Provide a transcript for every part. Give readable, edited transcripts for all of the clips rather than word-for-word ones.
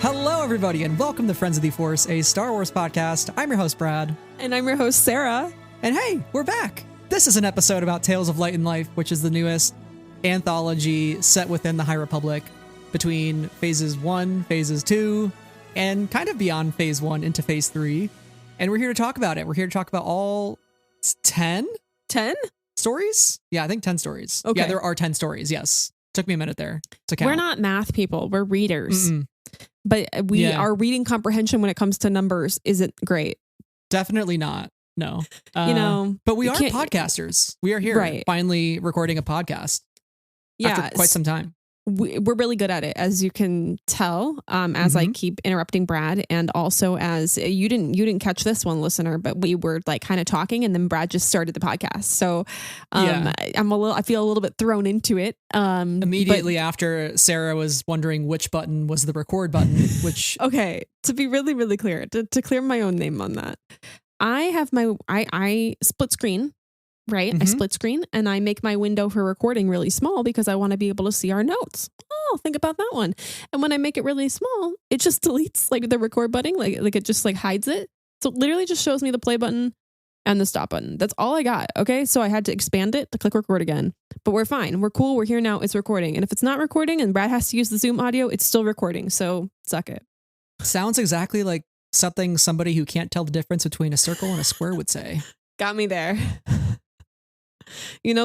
Hello, everybody, and welcome to Friends of the Force, a Star Wars podcast. I'm your host, Brad. And I'm your host, Sarah. And hey, we're back. This is an episode about Tales of Light and Life, which is the newest anthology set within the High Republic between phases 1, phases 2, and kind of beyond phase 1 into phase 3. And we're here to talk about it. We're here to talk about all 10? 10? Stories? Yeah, I think 10 stories. Okay. Yeah, there are 10 stories, yes. Took me a minute there to count. We're not math people. We're readers. Mm-mm. But our reading comprehension when it comes to numbers isn't great. Definitely not. No. But we are podcasters. We are here finally recording a podcast after quite some time. We're really good at it, as you can tell, as I keep interrupting Brad, and also as you didn't catch this one, listener, but we were like kind of talking, and then Brad just started the podcast. So I feel a little bit thrown into it. Immediately after Sarah was wondering which button was the record button, which okay, to be really, really clear, to clear my own name on that, I have I split screen. Right. I split screen and I make my window for recording really small because I want to be able to see our notes. Oh, think about that one. And when I make it really small, it just deletes like the record button, like it just like hides it. So it literally just shows me the play button and the stop button. That's all I got. Okay. So I had to expand it to click record again, but we're fine. We're cool. We're here now. It's recording. And if it's not recording and Brad has to use the Zoom audio, it's still recording. So suck it. Sounds exactly like something somebody who can't tell the difference between a circle and a square would say. Got me there. The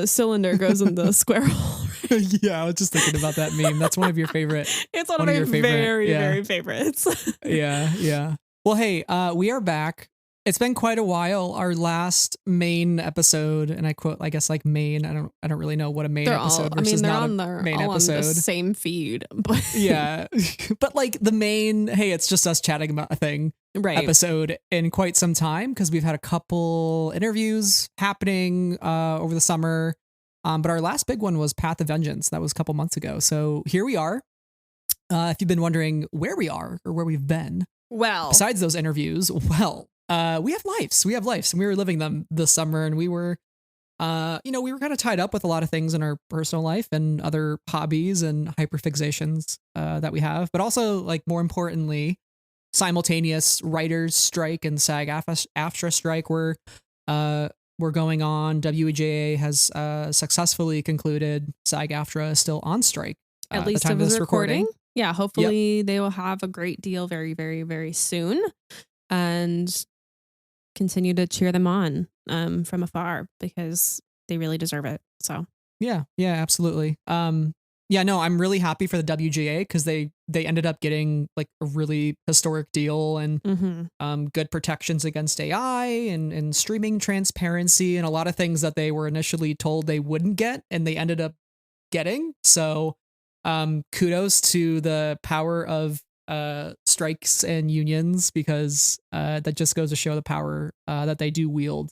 cylinder goes in the square hole. Right? Yeah, I was just thinking about that meme. That's one of your favorite. It's one of my very favorites. Yeah. Well, hey, we are back. It's been quite a while. Our last main episode, and I quote, I guess like main. I don't really know what a main episode versus not a main episode. On the same feed, but yeah, but like the main. Hey, it's just us chatting about a thing. Right. Episode in quite some time because we've had a couple interviews happening over the summer. But our last big one was Path of Vengeance. That was a couple months ago. So here we are. If you've been wondering where we are or where we've been, besides those interviews, we have lives. We have lives, and we were living them this summer. And we were, we were kind of tied up with a lot of things in our personal life and other hobbies and hyperfixations that we have. But also, like more importantly, simultaneous writers strike and SAG-AFTRA strike were going on. WGA has successfully concluded. SAG-AFTRA is still on strike at least the time of this recording. Yeah, hopefully they will have a great deal very, very, very soon, and continue to cheer them on from afar because they really deserve it. So yeah, absolutely. I'm really happy for the WGA because they ended up getting like a really historic deal and good protections against AI and streaming transparency and a lot of things that they were initially told they wouldn't get and they ended up getting. So kudos to the power of strikes and unions because that just goes to show the power that they do wield.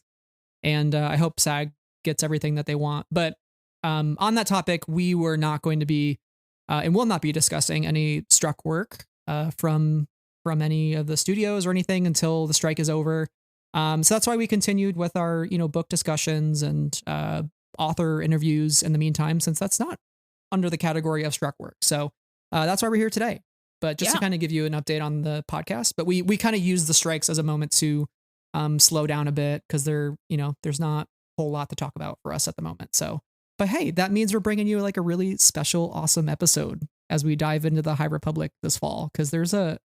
And I hope SAG gets everything that they want. But on that topic, we were not going to be and will not be discussing any struck work from any of the studios or anything until the strike is over. So that's why we continued with our, book discussions and author interviews in the meantime, since that's not under the category of struck work. So that's why we're here today. But just to kind of give you an update on the podcast, but we kind of use the strikes as a moment to slow down a bit because there's not a whole lot to talk about for us at the moment. So. But hey, that means we're bringing you like a really special, awesome episode as we dive into the High Republic this fall because there's a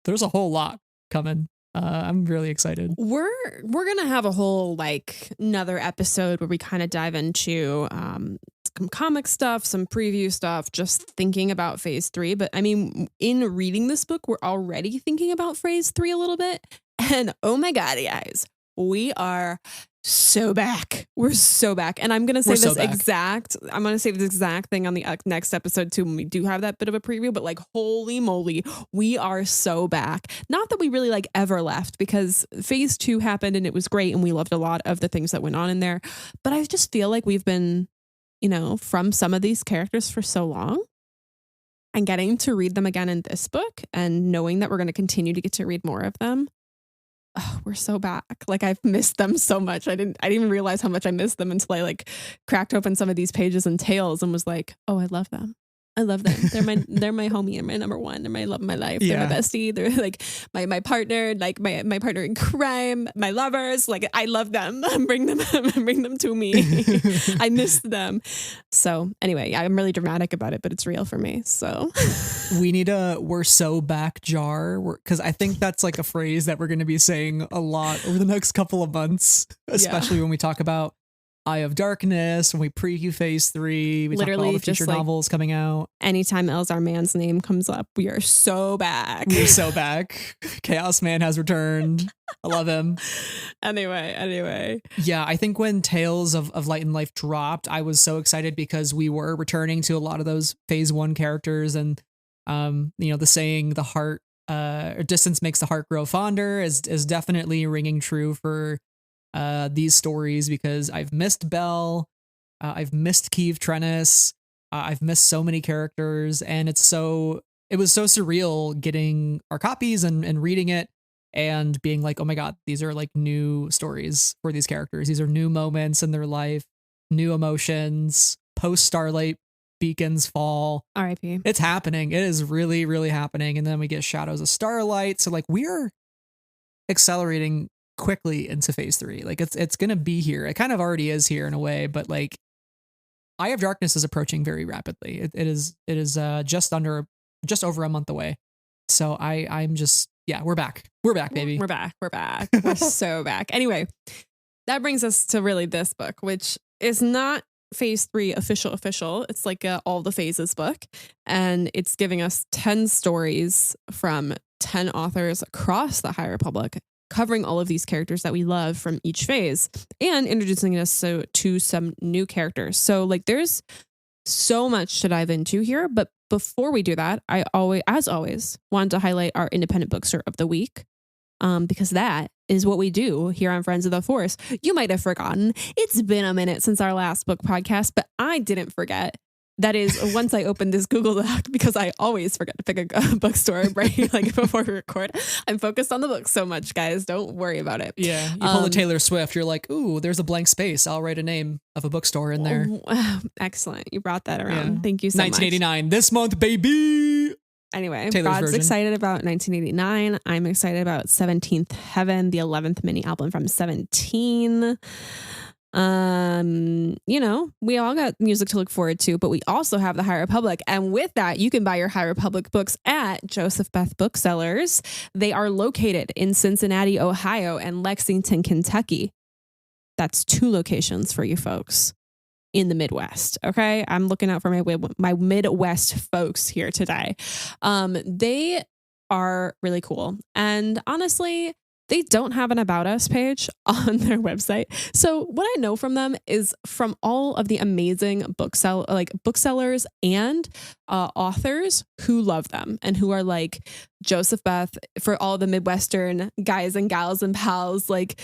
whole lot coming. I'm really excited. We're gonna have a whole another episode where we kind of dive into some comic stuff, some preview stuff, just thinking about phase 3. But I mean, in reading this book, we're already thinking about phase 3 a little bit. And oh my God, guys, we are so back. We're so back. And I'm going to say this exact thing on the next episode too, when we do have that bit of a preview, but holy moly, we are so back. Not that we really ever left because phase 2 happened and it was great. And we loved a lot of the things that went on in there. But I just feel like we've been, from some of these characters for so long and getting to read them again in this book and knowing that we're going to continue to get to read more of them. Oh, we're so back. I've missed them so much. I didn't even realize how much I missed them until I cracked open some of these pages and tales and was like, oh, I love them. I love them. They're my homie and my number one. They're my love of my life. Yeah. They're my bestie. They're like my partner, like my partner in crime, my lovers. Like I love them. Bring them to me. I miss them. So anyway, yeah, I'm really dramatic about it, but it's real for me. So we need a "we're so back" jar, because I think that's like a phrase that we're going to be saying a lot over the next couple of months, especially when we talk about Eye of Darkness, when we preview phase 3, we literally talk about all the future novels coming out. Anytime Elzar Mann's name comes up, we are so back. We're so back. Chaos Man has returned. I love him. Anyway. Yeah, I think when Tales of Light and Life dropped, I was so excited because we were returning to a lot of those phase 1 characters, and the saying "the heart or distance makes the heart grow fonder" is definitely ringing true for these stories, because I've missed Belle, I've missed Keeve Trennis, I've missed so many characters, and it was so surreal getting our copies and reading it and being like, oh my god, these are like new stories for these characters. These are new moments in their life, new emotions, post Starlight Beacon's fall. R.I.P. It's happening. It is really, really happening. And then we get Shadows of Starlight. So like we're accelerating quickly into phase 3. Like it's gonna be here. It kind of already is here in a way, but like Eye of Darkness is approaching very rapidly. It is just over a month away. So I'm just, yeah, we're back, baby. We're back. We're so back. Anyway, that brings us to really this book, which is not phase 3 official. It's like all the phases book, and it's giving us 10 stories from 10 authors across the High Republic, covering all of these characters that we love from each phase and introducing us to some new characters. So like there's so much to dive into here. But before we do that, I always wanted to highlight our independent bookstore of the week, because that is what we do here on Friends of the Force. You might have forgotten. It's been a minute since our last book podcast, but I didn't forget. That is, once I opened this Google Doc, because I always forget to pick a bookstore right like before we record. I'm focused on the book so much, guys. Don't worry about it. Yeah, you pull a Taylor Swift. You're like, ooh, there's a blank space. I'll write a name of a bookstore in there. Excellent. You brought that around. Yeah. Thank you so 1989 this month, baby. Anyway, Taylor's Rod's version. excited about 1989. I'm excited about 17th Heaven, the 11th mini album from 17. We all got music to look forward to, but we also have the High Republic. And with that, you can buy your High Republic books at Joseph Beth Booksellers. They are located in Cincinnati, Ohio, and Lexington, Kentucky. That's 2 locations for you folks in the Midwest. Okay. I'm looking out for my Midwest folks here today. They are really cool. And honestly, they don't have an About Us page on their website. So what I know from them is from all of the amazing booksellers and authors who love them and who are like Joseph Beth, for all the Midwestern guys and gals and pals, like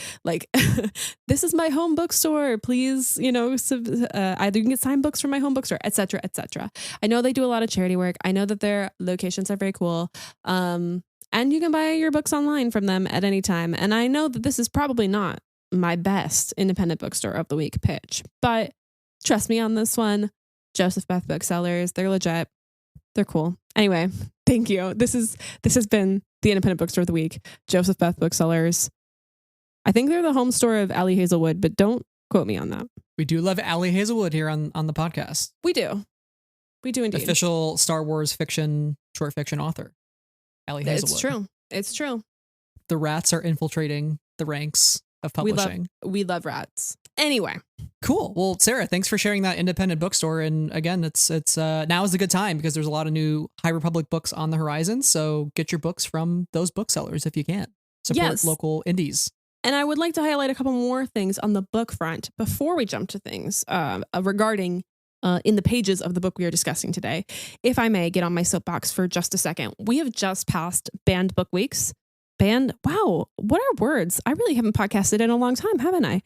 this is my home bookstore. Please, either you can get signed books from my home bookstore, etc., etc. I know they do a lot of charity work. I know that their locations are very cool. And you can buy your books online from them at any time. And I know that this is probably not my best independent bookstore of the week pitch, but trust me on this one. Joseph Beth Booksellers, they're legit. They're cool. Anyway, thank you. This has been the independent bookstore of the week. Joseph Beth Booksellers. I think they're the home store of Allie Hazelwood, but don't quote me on that. We do love Allie Hazelwood here on the podcast. We do indeed. Official Star Wars short fiction author. Allie Hazelwood. It's true. The rats are infiltrating the ranks of publishing. We love rats. Anyway. Cool. Well, Sarah, thanks for sharing that independent bookstore. And again, it's now is a good time because there's a lot of new High Republic books on the horizon. So get your books from those booksellers if you can. Support local indies. And I would like to highlight a couple more things on the book front before we jump to things regarding in the pages of the book we are discussing today. If I may get on my soapbox for just a second, we have just passed Banned Book Weeks. Wow, what are words? I really haven't podcasted in a long time, haven't I?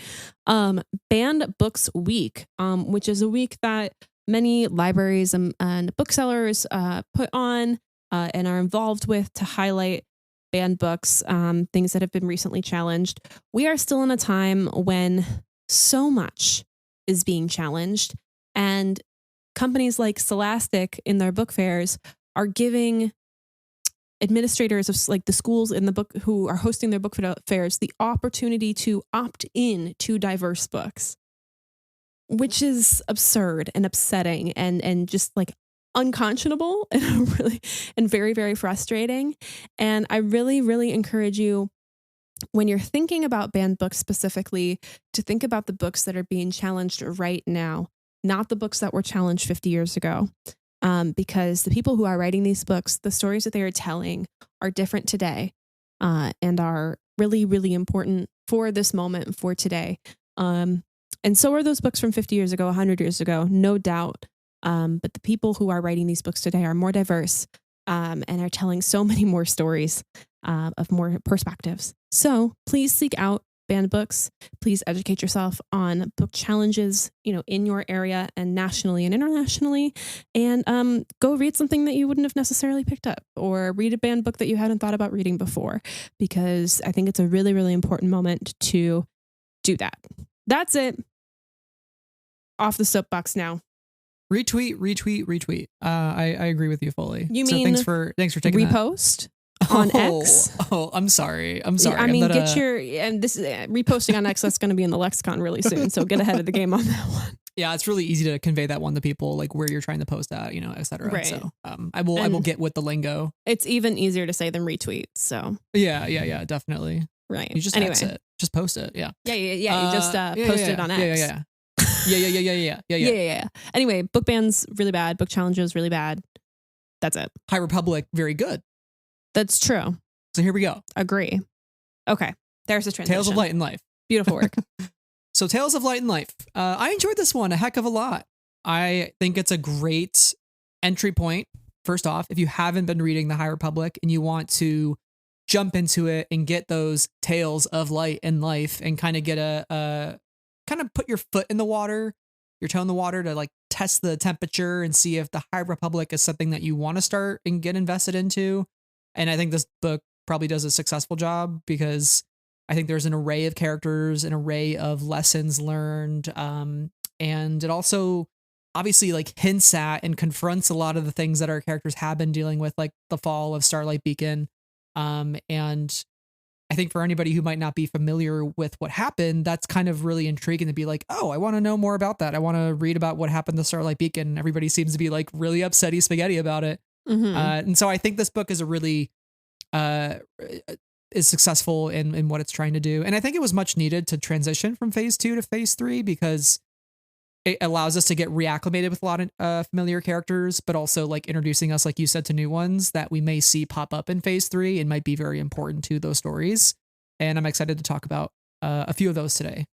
Banned Books Week, which is a week that many libraries and booksellers put on and are involved with to highlight banned books, things that have been recently challenged. We are still in a time when so much is being challenged. And companies like Scholastic in their book fairs are giving administrators of like the schools in the book who are hosting their book fairs the opportunity to opt in to diverse books, which is absurd and upsetting and just like unconscionable and very, very frustrating. And I really, really encourage you, when you're thinking about banned books specifically, to think about the books that are being challenged right now, not the books that were challenged 50 years ago. Because the people who are writing these books, the stories that they are telling are different today, and are really, really important for this moment, for today. And so are those books from 50 years ago, 100 years ago, no doubt. But the people who are writing these books today are more diverse, and are telling so many more stories, of more perspectives. So please seek out banned books. Please educate yourself on book challenges, in your area and nationally and internationally, and go read something that you wouldn't have necessarily picked up, or read a banned book that you hadn't thought about reading before, because I think it's a really, really important moment to do that. That's it. Off the soapbox now. Retweet. I agree with you fully. You mean thanks for taking repost? On X. Oh, I'm sorry. I mean, reposting on X, that's going to be in the lexicon really soon. So get ahead of the game on that one. Yeah, it's really easy to convey that one to people, like where you're trying to post at, et cetera. Right. So I will get with the lingo. It's even easier to say than retweet. So yeah, definitely. Right. You just X it. Just post it. Yeah. Yeah. You just post it on X. Yeah. Anyway, book bans really bad. Book challenges really bad. That's it. High Republic, very good. That's true. So here we go. Agree. Okay. There's the transition. Tales of Light and Life. Beautiful work. So Tales of Light and Life. I enjoyed this one a heck of a lot. I think it's a great entry point. First off, if you haven't been reading the High Republic and you want to jump into it and get those Tales of Light and Life and kind of get kind of put your foot in the water, your toe in the water to like test the temperature and see if the High Republic is something that you want to start and get invested into. And I think this book probably does a successful job, because I think there's an array of characters, an array of lessons learned. And it also obviously like hints at and confronts a lot of the things that our characters have been dealing with, like the fall of Starlight Beacon. And I think for anybody who might not be familiar with what happened, that's kind of really intriguing to be like, oh, I want to know more about that. I want to read about what happened to Starlight Beacon. Everybody seems to be like really upsetty spaghetti about it. Mm-hmm. And so I think this book is a really is successful in what it's trying to do. And I think it was much needed to transition from phase 2 to phase 3, because it allows us to get reacclimated with a lot of familiar characters, but also like introducing us, like you said, to new ones that we may see pop up in phase 3 and might be very important to those stories. And I'm excited to talk about a few of those today.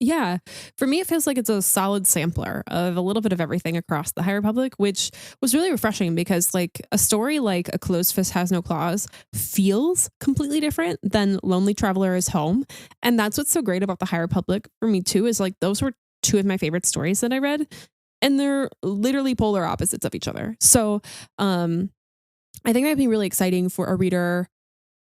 Yeah. For me, it feels like it's a solid sampler of a little bit of everything across the High Republic, which was really refreshing, because like a story like A Closed Fist Has No Claws feels completely different than Lonely Traveler is Home. And that's what's so great about the High Republic for me too, is like those were two of my favorite stories that I read, and they're literally polar opposites of each other. So I think that'd be really exciting for a reader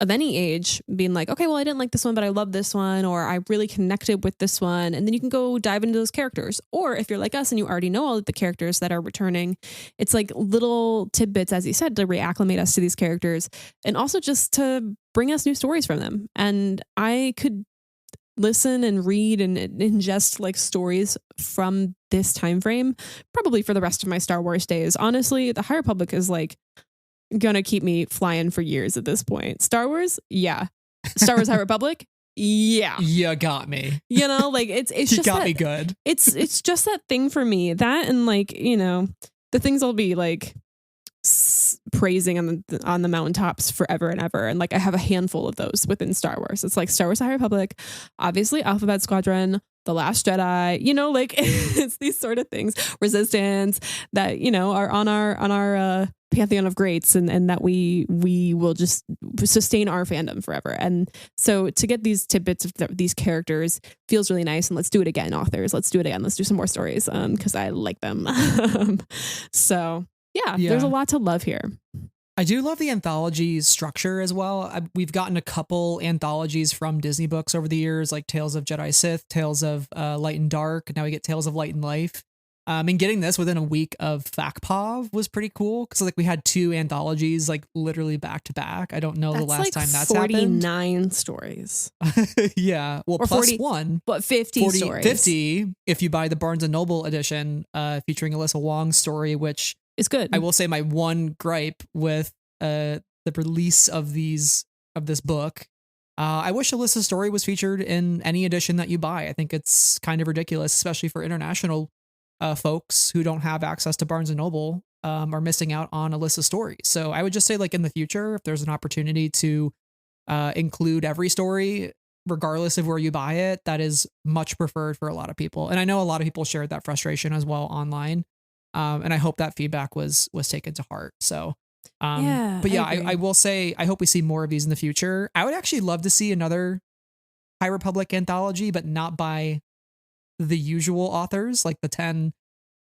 of any age, being like, okay, well, I didn't like this one, but I love this one, or I really connected with this one. And then you can go dive into those characters. Or if you're like us and you already know all of the characters that are returning, it's like little tidbits, as you said, to reacclimate us to these characters, and also just to bring us new stories from them. And I could listen and read and ingest like stories from this time frame probably for the rest of my Star Wars days. Honestly, the High Republic is like gonna keep me flying for years at this point. Star Wars, yeah. Star Wars High Republic, yeah. You got me. Like it's just got me good. It's just that thing for me. That, and like, the things I'll be like praising on the mountaintops forever and ever. And like I have a handful of those within Star Wars. It's like Star Wars High Republic, obviously Alphabet Squadron, The Last Jedi, like it's these sort of things, Resistance, that are on our pantheon of greats, and that we will just sustain our fandom forever. And so to get these tidbits of these characters feels really nice. And let's do it again, authors. Let's do it again. Let's do some more stories, because I like them. So yeah, there's a lot to love here. I do love the anthology structure as well. We've gotten a couple anthologies from Disney books over the years, like Tales of Jedi Sith, Tales of Light and Dark. Now we get Tales of Light and Life. And getting this within a week of FACPOV was pretty cool because like we had 2 anthologies like literally back to back. I don't know the last time that's 49 stories. Yeah, well, or plus 40, 1, but 50 stories. 50 if you buy the Barnes and Noble edition, featuring Alyssa Wong's story, which is good. I will say my one gripe with the release of this book. I wish Alyssa's story was featured in any edition that you buy. I think it's kind of ridiculous, especially for international folks who don't have access to Barnes and Noble, are missing out on Alyssa's story. So I would just say, like, in the future, if there's an opportunity to include every story, regardless of where you buy it, that is much preferred for a lot of people. And I know a lot of people shared that frustration as well online. And I hope that feedback was taken to heart. So, I will say, I hope we see more of these in the future. I would actually love to see another High Republic anthology, but not by the usual authors, like the 10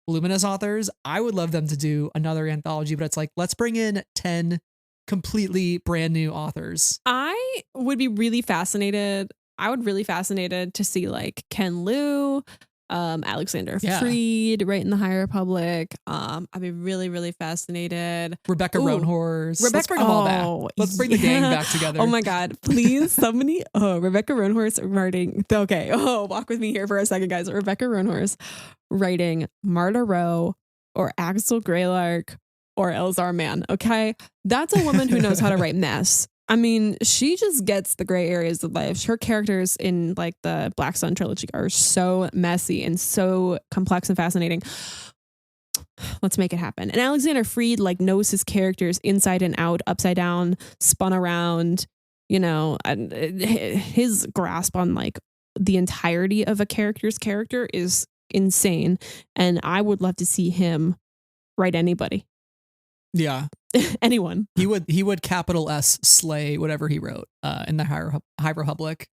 Luminous authors. I would love them to do another anthology, but it's like, let's bring in 10 completely brand new authors. I would be really fascinated. I would really fascinated to see like Ken Liu, Alexander Freed, right in the High Republic. I'd be really, really fascinated. Rebecca Roanhorse. Let's bring them all back. Let's bring the gang back together. Oh my God, please, somebody. Rebecca Roanhorse writing. Okay. Walk with me here for a second, guys. Rebecca Roanhorse writing Marta Rowe or Axel Greylark or Elzar Mann. Okay. That's a woman who knows how to write mess. I mean, she just gets the gray areas of life. Her characters in like the Black Sun trilogy are so messy and so complex and fascinating. Let's make it happen. And Alexander Freed like knows his characters inside and out, upside down, spun around, and his grasp on like the entirety of a character's character is insane. And I would love to see him write anybody. Yeah. Anyone. He would capital S slay whatever he wrote in the High Republic.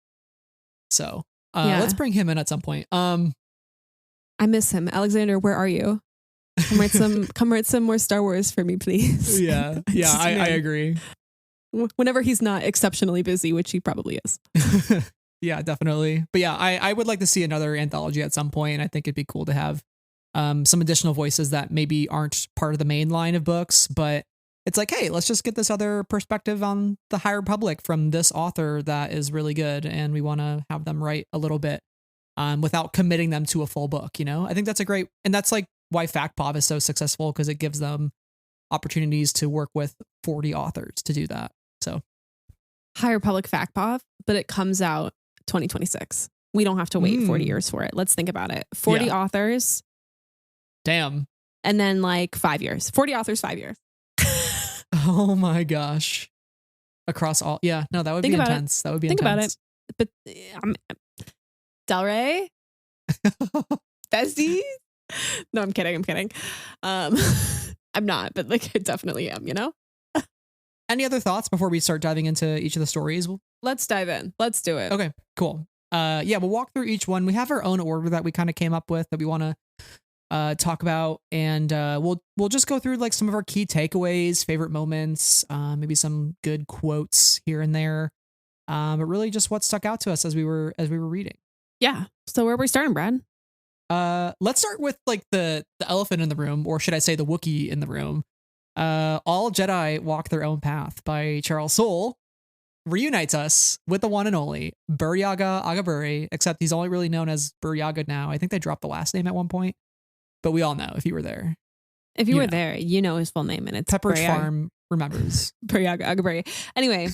So let's bring him in at some point. I miss him. Alexander, where are you? Come write some more Star Wars for me, please. Yeah. Yeah, I agree. Whenever he's not exceptionally busy, which he probably is. Yeah, definitely. But yeah, I would like to see another anthology at some point. I think it'd be cool to have some additional voices that maybe aren't part of the main line of books, but it's like, hey, let's just get this other perspective on the High Republic from this author that is really good, and we want to have them write a little bit without committing them to a full book. I think that's a great, and that's like why FACPOV is so successful, because it gives them opportunities to work with 40 authors to do that. So High Republic FACPOV, but it comes out 2026. We don't have to wait 40 years for it. Let's think about it. 40 authors. Damn. And then like 5 years. 40 authors, 5 years. Oh my gosh. Across all. Yeah, no, that would be intense. That would be intense. Think about it. But Del Rey? Besties? No, I'm kidding. I'm not, but like I definitely am, Any other thoughts before we start diving into each of the stories? Let's dive in. Let's do it. Okay, cool. We'll walk through each one. We have our own order that we kind of came up with that we want to talk about, and we'll just go through like some of our key takeaways, favorite moments, maybe some good quotes here and there, but really just what stuck out to us as we were reading. Yeah. So where are we starting, Brad? Let's start with like the elephant in the room, or should I say the Wookiee in the room. All Jedi Walk Their Own Path by Charles Soule reunites us with the one and only Burryaga Agaburi, except he's only really known as Burryaga now. I think they dropped the last name at one point, but we all know if you were there. If you were there, you know his full name, and it's Pepperidge Farm remembers. Burryaga Agaburi. Anyway,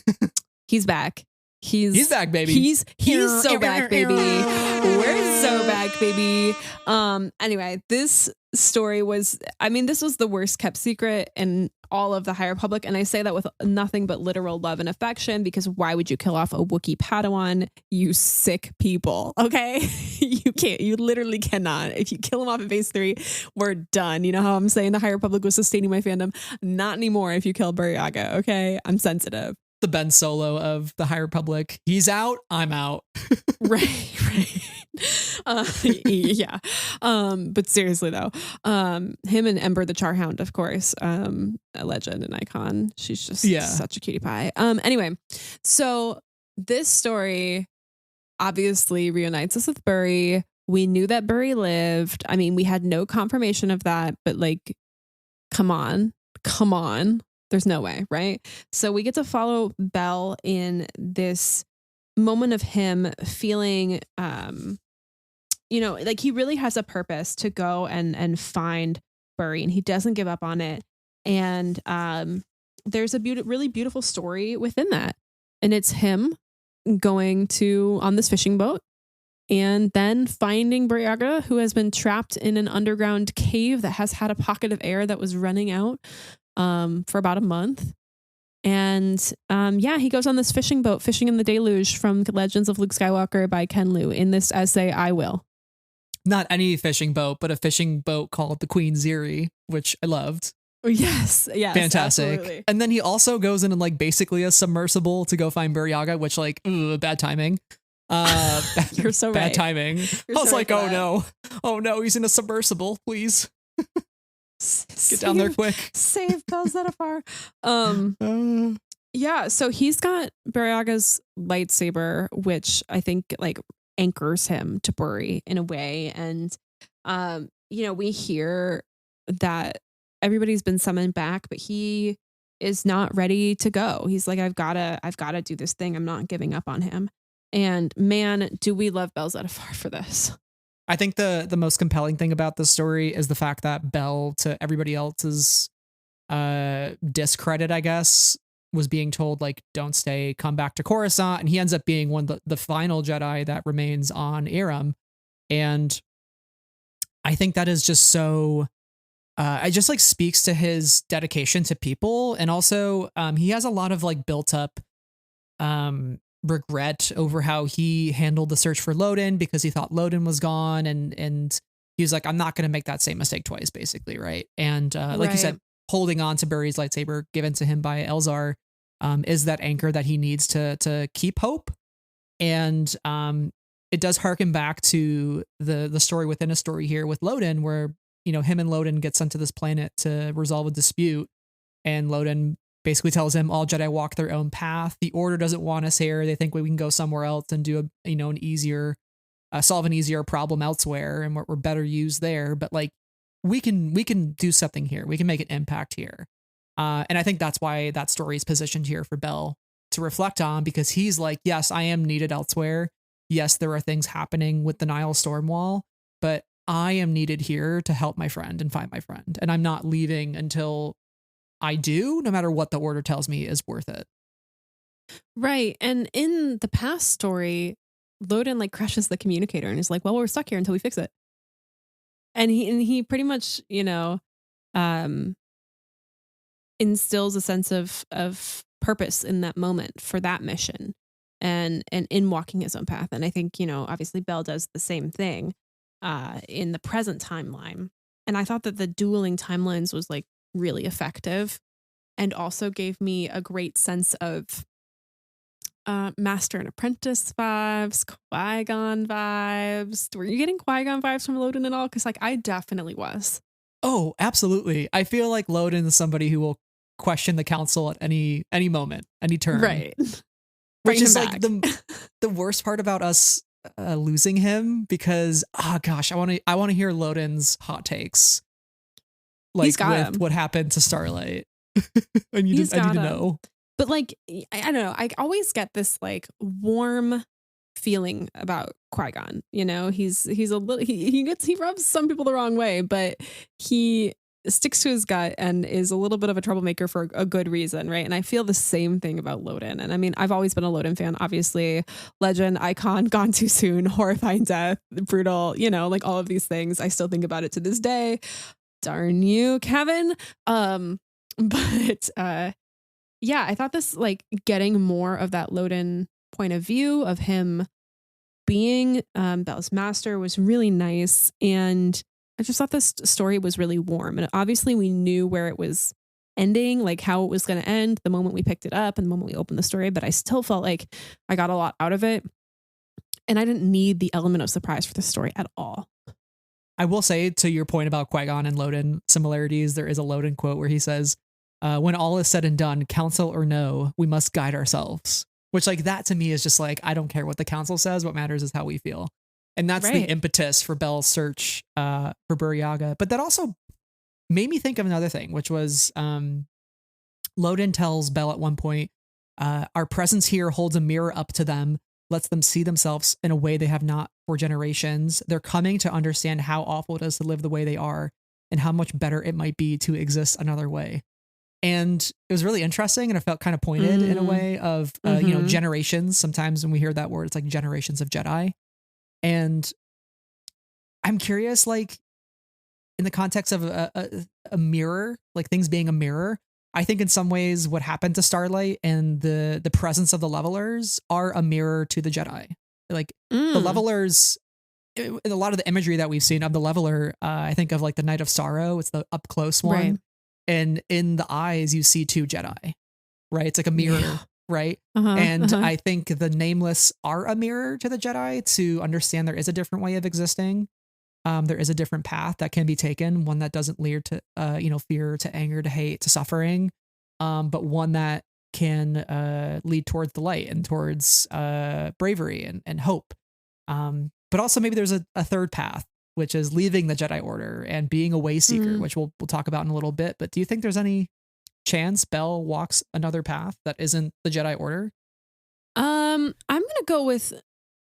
he's back. He's back, baby. He's so back, baby. We're so back, baby. Anyway, this story was, this was the worst kept secret in all of the High Republic. And I say that with nothing but literal love and affection, because why would you kill off a Wookiee Padawan? You sick people. Okay. You literally cannot. If you kill him off in phase 3, we're done. You know how I'm saying the High Republic was sustaining my fandom? Not anymore if you kill Burryaga. Okay. I'm sensitive. The Ben Solo of the High Republic. He's out, I'm out. Right. Yeah. But seriously though, him and Ember the Charhound, of course, a legend and icon. She's just such a cutie pie. Anyway, so this story obviously reunites us with Burry. We knew that Burry lived. I mean, we had no confirmation of that, but like, come on. There's no way, right? So we get to follow Bell in this moment of him feeling, like he really has a purpose to go and find Burry, and he doesn't give up on it. And there's a really beautiful story within that. And it's him going on this fishing boat and then finding Burryaga, who has been trapped in an underground cave that has had a pocket of air that was running out for about a month. And he goes on this fishing boat, Fishing in the Deluge from Legends of Luke Skywalker by Ken Liu, in this essay, I Will. Not any fishing boat, but a fishing boat called the Queen Ziri, which I loved. Yes, fantastic. Absolutely. And then he also goes in like basically a submersible to go find Burryaga, which like bad timing. You're so bad right. timing. You're I was so like, right oh no, he's in a submersible, please. Get down there quick. Save Bell Zettifar. So he's got Burryaga's lightsaber, which I think like anchors him to Burry in a way. And we hear that everybody's been summoned back, but he is not ready to go. He's like, I've gotta do this thing. I'm not giving up on him. And man, do we love Bell Zettifar for this. I think the most compelling thing about this story is the fact that Bell, to everybody else's discredit, I guess, was being told like, don't stay, come back to Coruscant. And he ends up being one of the final Jedi that remains on Aram. And I think that is just so, it just like speaks to his dedication to people. And also he has a lot of like built up regret over how he handled the search for Loden, because he thought Loden was gone. And he was like, I'm not going to make that same mistake twice, basically. Right. And like you said, holding on to Burry's lightsaber given to him by Elzar is that anchor that he needs to keep hope. And it does harken back to the story within a story here with Loden, where, him and Loden get sent to this planet to resolve a dispute. And Loden basically tells him all Jedi walk their own path. The Order doesn't want us here. They think we can go somewhere else and do solve an easier problem elsewhere, and we're better used there. But like, we can do something here. We can make an impact here. And I think that's why that story is positioned here for Bell to reflect on, because he's like, yes, I am needed elsewhere. Yes, there are things happening with the Nihil Stormwall, but I am needed here to help my friend and find my friend. And I'm not leaving until I do, no matter what the Order tells me is worth it. Right. And in the past story, Loden like crashes the communicator and is like, well, we're stuck here until we fix it. And he pretty much, instills a sense of purpose in that moment for that mission and in walking his own path. And I think, obviously Bell does the same thing in the present timeline. And I thought that the dueling timelines was like really effective and also gave me a great sense of Master and Apprentice vibes, Qui-Gon vibes. Were you getting Qui-Gon vibes from Loden at all? Because like I definitely was. Oh, absolutely. I feel like Loden is somebody who will question the council at any moment, any turn. Right. Which is like the worst part about us losing him, because I want to hear Loden's hot takes. Like with what happened to Starlight. I need to know. But like, I don't know. I always get this like warm feeling about Qui-Gon. He's a little, he rubs some people the wrong way, but he sticks to his gut and is a little bit of a troublemaker for a good reason, right? And I feel the same thing about Loden. And I mean, I've always been a Loden fan, obviously. Legend, icon, gone too soon, horrifying death, brutal, like all of these things. I still think about it to this day. Darn you, Kevin. But I thought this like getting more of that Loden point of view of him being Bell's master was really nice. And I just thought this story was really warm. And obviously we knew where it was ending, like how it was going to end the moment we picked it up and the moment we opened the story. But I still felt like I got a lot out of it. And I didn't need the element of surprise for the story at all. I will say, to your point about Qui-Gon and Loden similarities, there is a Loden quote where he says, when all is said and done, council or no, we must guide ourselves. Which like that to me is just like, I don't care what the council says. What matters is how we feel. And that's the impetus for Bel's search for Buryaga. But that also made me think of another thing, which was Loden tells Bel at one point, our presence here holds a mirror up to them, lets them see themselves in a way they have not for generations. They're coming to understand how awful it is to live the way they are and how much better it might be to exist another way. And it was really interesting, and it felt kind of pointed in a way of, generations. Sometimes when we hear that word, it's like generations of Jedi. And I'm curious, like, in the context of a mirror, like things being a mirror, I think in some ways what happened to Starlight and the presence of the levelers are a mirror to the Jedi. Like the levelers, a lot of the imagery that we've seen of the leveler, I think of like the Night of Sorrow. It's the up close one. Right. And in the eyes, you see two Jedi, right? It's like a mirror, right? And I think the Nameless are a mirror to the Jedi to understand there is a different way of existing. There is a different path that can be taken, one that doesn't lead to, fear, to anger, to hate, to suffering, but one that can lead towards the light and towards bravery and hope. But also maybe there's a third path, which is leaving the Jedi Order and being a way seeker, which we'll talk about in a little bit. But do you think there's any chance Bel walks another path that isn't the Jedi Order? I'm gonna go with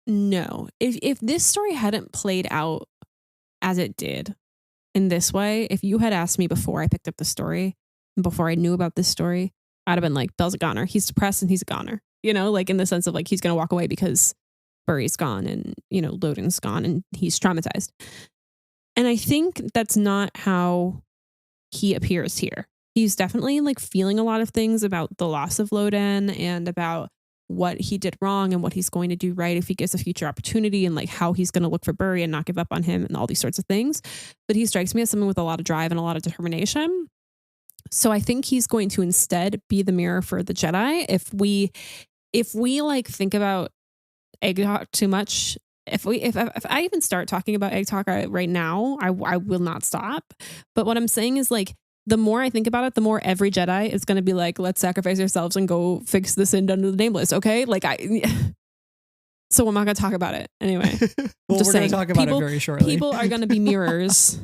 no. If this story hadn't played out as it did in this way, if you had asked me before I picked up the story, before I knew about this story, I'd have been like, Bel's a goner. He's depressed and he's a goner. Like in the sense of like he's gonna walk away because Burry's gone and Loden's gone and he's traumatized. And I think that's not how he appears here. He's definitely like feeling a lot of things about the loss of Loden and about what he did wrong and what he's going to do right if he gets a future opportunity, and like how he's going to look for Burry and not give up on him and all these sorts of things. But he strikes me as someone with a lot of drive and a lot of determination. So I think he's going to instead be the mirror for the Jedi. If we like think about egg talk too much, if I even start talking about egg talk right now, I will not stop. But what I'm saying is like, the more I think about it, the more every Jedi is going to be like, let's sacrifice ourselves and go fix this sin done to the Nameless. Okay. So I'm not going to talk about it anyway. Well, we're going to talk about it very shortly. People are going to be mirrors.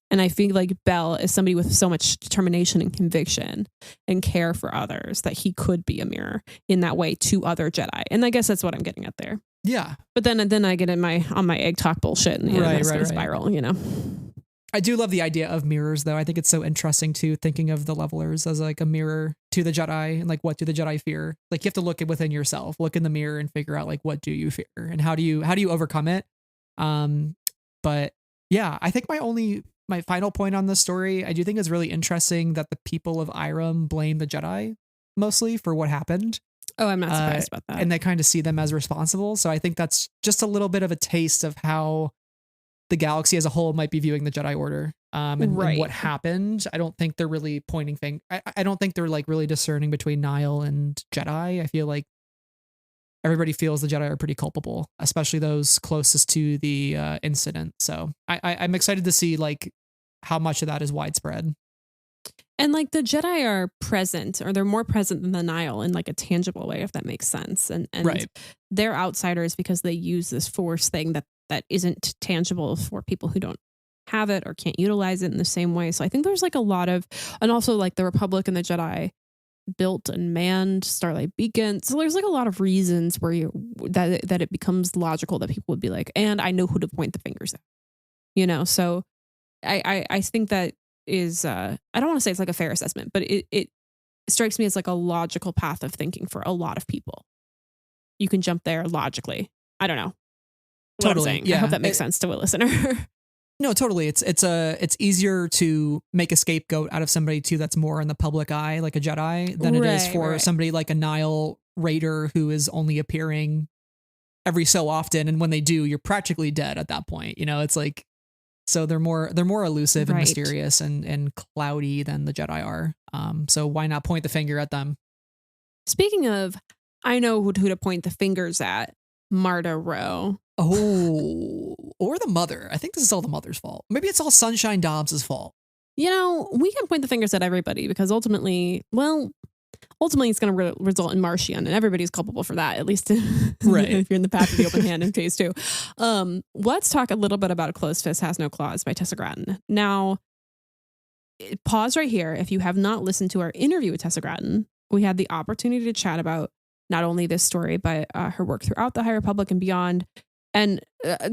And I feel like Bel is somebody with so much determination and conviction and care for others that he could be a mirror in that way to other Jedi. And I guess that's what I'm getting at there. Yeah. But then I get on my egg talk bullshit and it's going to spiral, I do love the idea of mirrors, though. I think it's so interesting too, thinking of the levelers as like a mirror to the Jedi, and like, what do the Jedi fear? Like, you have to look within yourself, look in the mirror, and figure out like, what do you fear, and how do you overcome it? But yeah, I think my final point on this story, I do think it's really interesting that the people of Irem blame the Jedi mostly for what happened. Oh, I'm not surprised about that. And they kind of see them as responsible. So I think that's just a little bit of a taste of how the galaxy as a whole might be viewing the Jedi Order and what happened. I don't think they're really pointing things. I don't think they're like really discerning between Nihil and Jedi. I feel like everybody feels the Jedi are pretty culpable, especially those closest to the incident. So I'm excited to see like how much of that is widespread. And like the Jedi are present, or they're more present than the Nihil in like a tangible way, if that makes sense. And they're outsiders because they use this force thing that isn't tangible for people who don't have it or can't utilize it in the same way. So I think there's like a lot of, and also like the Republic and the Jedi built and manned Starlight Beacon. So there's like a lot of reasons where that it becomes logical that people would be like, and I know who to point the fingers at, so I think that is, I don't want to say it's like a fair assessment, but it strikes me as like a logical path of thinking for a lot of people. You can jump there logically. I don't know. Totally. Yeah. I hope that makes sense to a listener. No, totally. It's easier to make a scapegoat out of somebody too that's more in the public eye, like a Jedi, than it is for somebody like a Nihil Raider who is only appearing every so often, and when they do, you're practically dead at that point. It's like, so they're more elusive and mysterious and cloudy than the Jedi are. So why not point the finger at them? Speaking of, I know who to point the fingers at. Marta Rowe. Oh, or the mother. I think this is all the mother's fault. Maybe it's all Sunshine Dobbs' fault. We can point the fingers at everybody because ultimately, well, ultimately it's going to result in Martian, and everybody's culpable for that, at least Right. if you're in the path of the open hand in phase 2. Let's talk a little bit about A Closed Fist Has No Claws by Tessa Gratton. Now, pause right here. If you have not listened to our interview with Tessa Gratton, we had the opportunity to chat about not only this story, but her work throughout the High Republic and beyond. And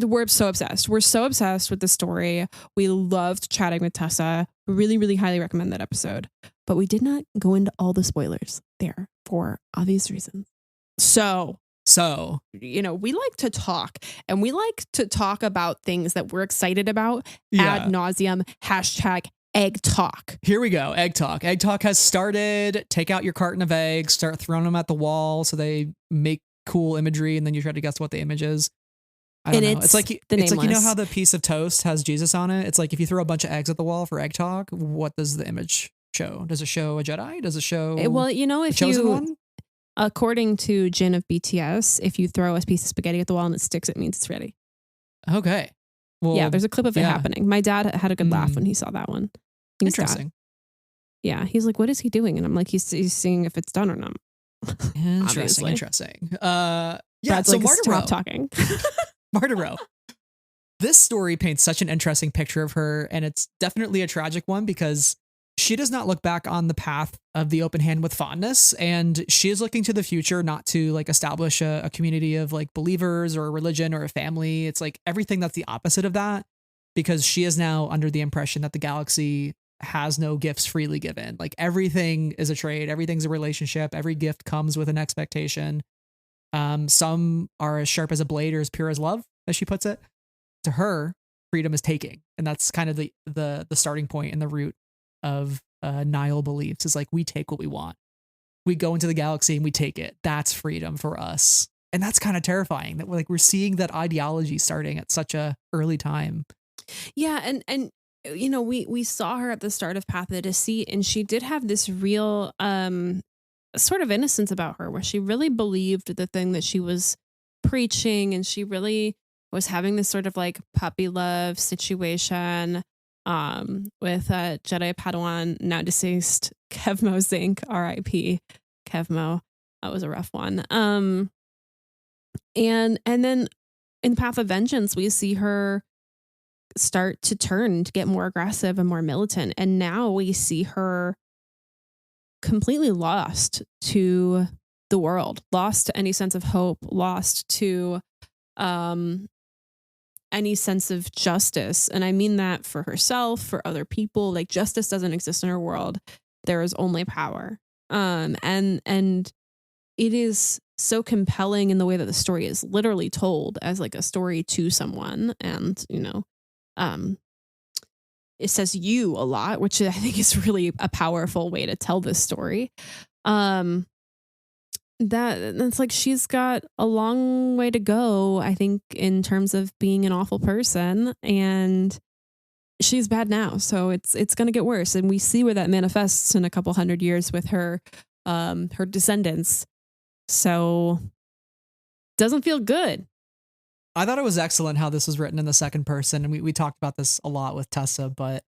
we're so obsessed. We're so obsessed with the story. We loved chatting with Tessa. Really, really highly recommend that episode. But we did not go into all the spoilers there for obvious reasons. So, we like to talk, and we like to talk about things that we're excited about ad nauseum. #egg talk. Here we go. Egg talk. Egg talk has started. Take out your carton of eggs, start throwing them at the wall so they make cool imagery, and then you try to guess what the image is. I don't know. It's like you know how the piece of toast has Jesus on it? It's like if you throw a bunch of eggs at the wall for egg talk, what does the image show? Does it show a Jedi? Does it show if chosen one? According to Jin of BTS, if you throw a piece of spaghetti at the wall and it sticks, it means it's ready. Okay. Well, yeah, there's a clip of it happening. My dad had a good laugh when he saw that one. Interesting. He's like, what is he doing? And I'm like, he's seeing if it's done or not. Interesting. Brad's so like, stop talking. Marta Rowe. This story paints such an interesting picture of her, and it's definitely a tragic one because she does not look back on the path of the open hand with fondness, and she is looking to the future, not to like establish a community of like believers or a religion or a family. It's like everything that's the opposite of that, because she is now under the impression that the galaxy has no gifts freely given. Like everything is a trade, everything's a relationship, every gift comes with an expectation. Some are as sharp as a blade or as pure as love, as she puts it. To her, freedom is taking, and that's kind of the starting point and the root of Nihil beliefs. Is like we take what we want, we go into the galaxy and we take it. That's freedom for us, and that's kind of terrifying. That we're seeing that ideology starting at such a early time. Yeah, and we saw her at the start of Path of the Deceit, and she did have this real sort of innocence about her, where she really believed the thing that she was preaching, and she really was having this sort of like puppy love situation with Jedi Padawan, now deceased, Kevmo Zink, R.I.P. Kevmo. That was a rough one. And then in Path of Vengeance, we see her start to turn, to get more aggressive and more militant, and now we see her completely lost to the world, lost to any sense of hope, lost to any sense of justice. And I mean that for herself, for other people. Like, justice doesn't exist in her world. There is only power. And it is so compelling in the way that the story is literally told as like a story to someone. And, it says you a lot, which I think is really a powerful way to tell this story. That's like, she's got a long way to go, I think, in terms of being an awful person, and she's bad now. So it's going to get worse. And we see where that manifests in a couple hundred years with her descendants. So doesn't feel good. I thought it was excellent how this was written in the second person. And we talked about this a lot with Tessa, but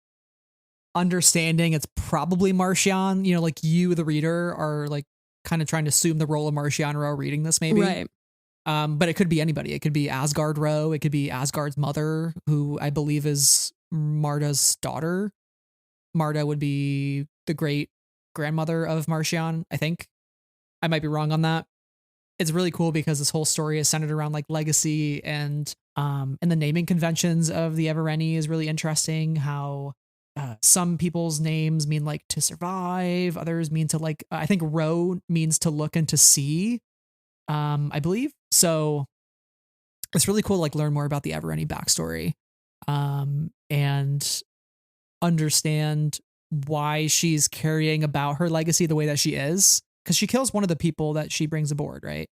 understanding it's probably Martian, like you, the reader, are like kind of trying to assume the role of Martian Rowe reading this, maybe. Right. But it could be anybody. It could be Asgard Rowe. It could be Asgard's mother, who I believe is Marta's daughter. Marta would be the great grandmother of Martian, I think. I might be wrong on that. It's really cool because this whole story is centered around like legacy and the naming conventions of the Evereni is really interesting. How some people's names mean like to survive, others mean to like, I think Ro means to look and to see, I believe. So it's really cool to like learn more about the Evereni backstory and understand why she's carrying about her legacy the way that she is. Because she kills one of the people that she brings aboard, right?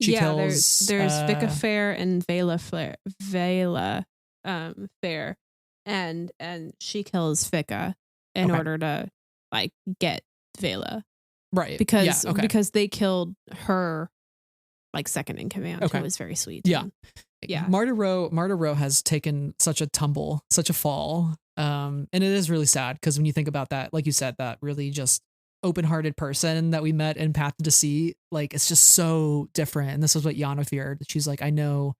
She kills, there's Vika Fair and Vela Fair, and she kills Vika in order to like get Vela, right? Because they killed her like second in command, who was very sweet. Yeah. Yeah. Marta Rowe has taken such a tumble, such a fall. And it is really sad because when you think about that, like you said, that really just open-hearted person that we met in Path to Deceit. Like, it's just so different. And this is what Yana feared. She's like, I know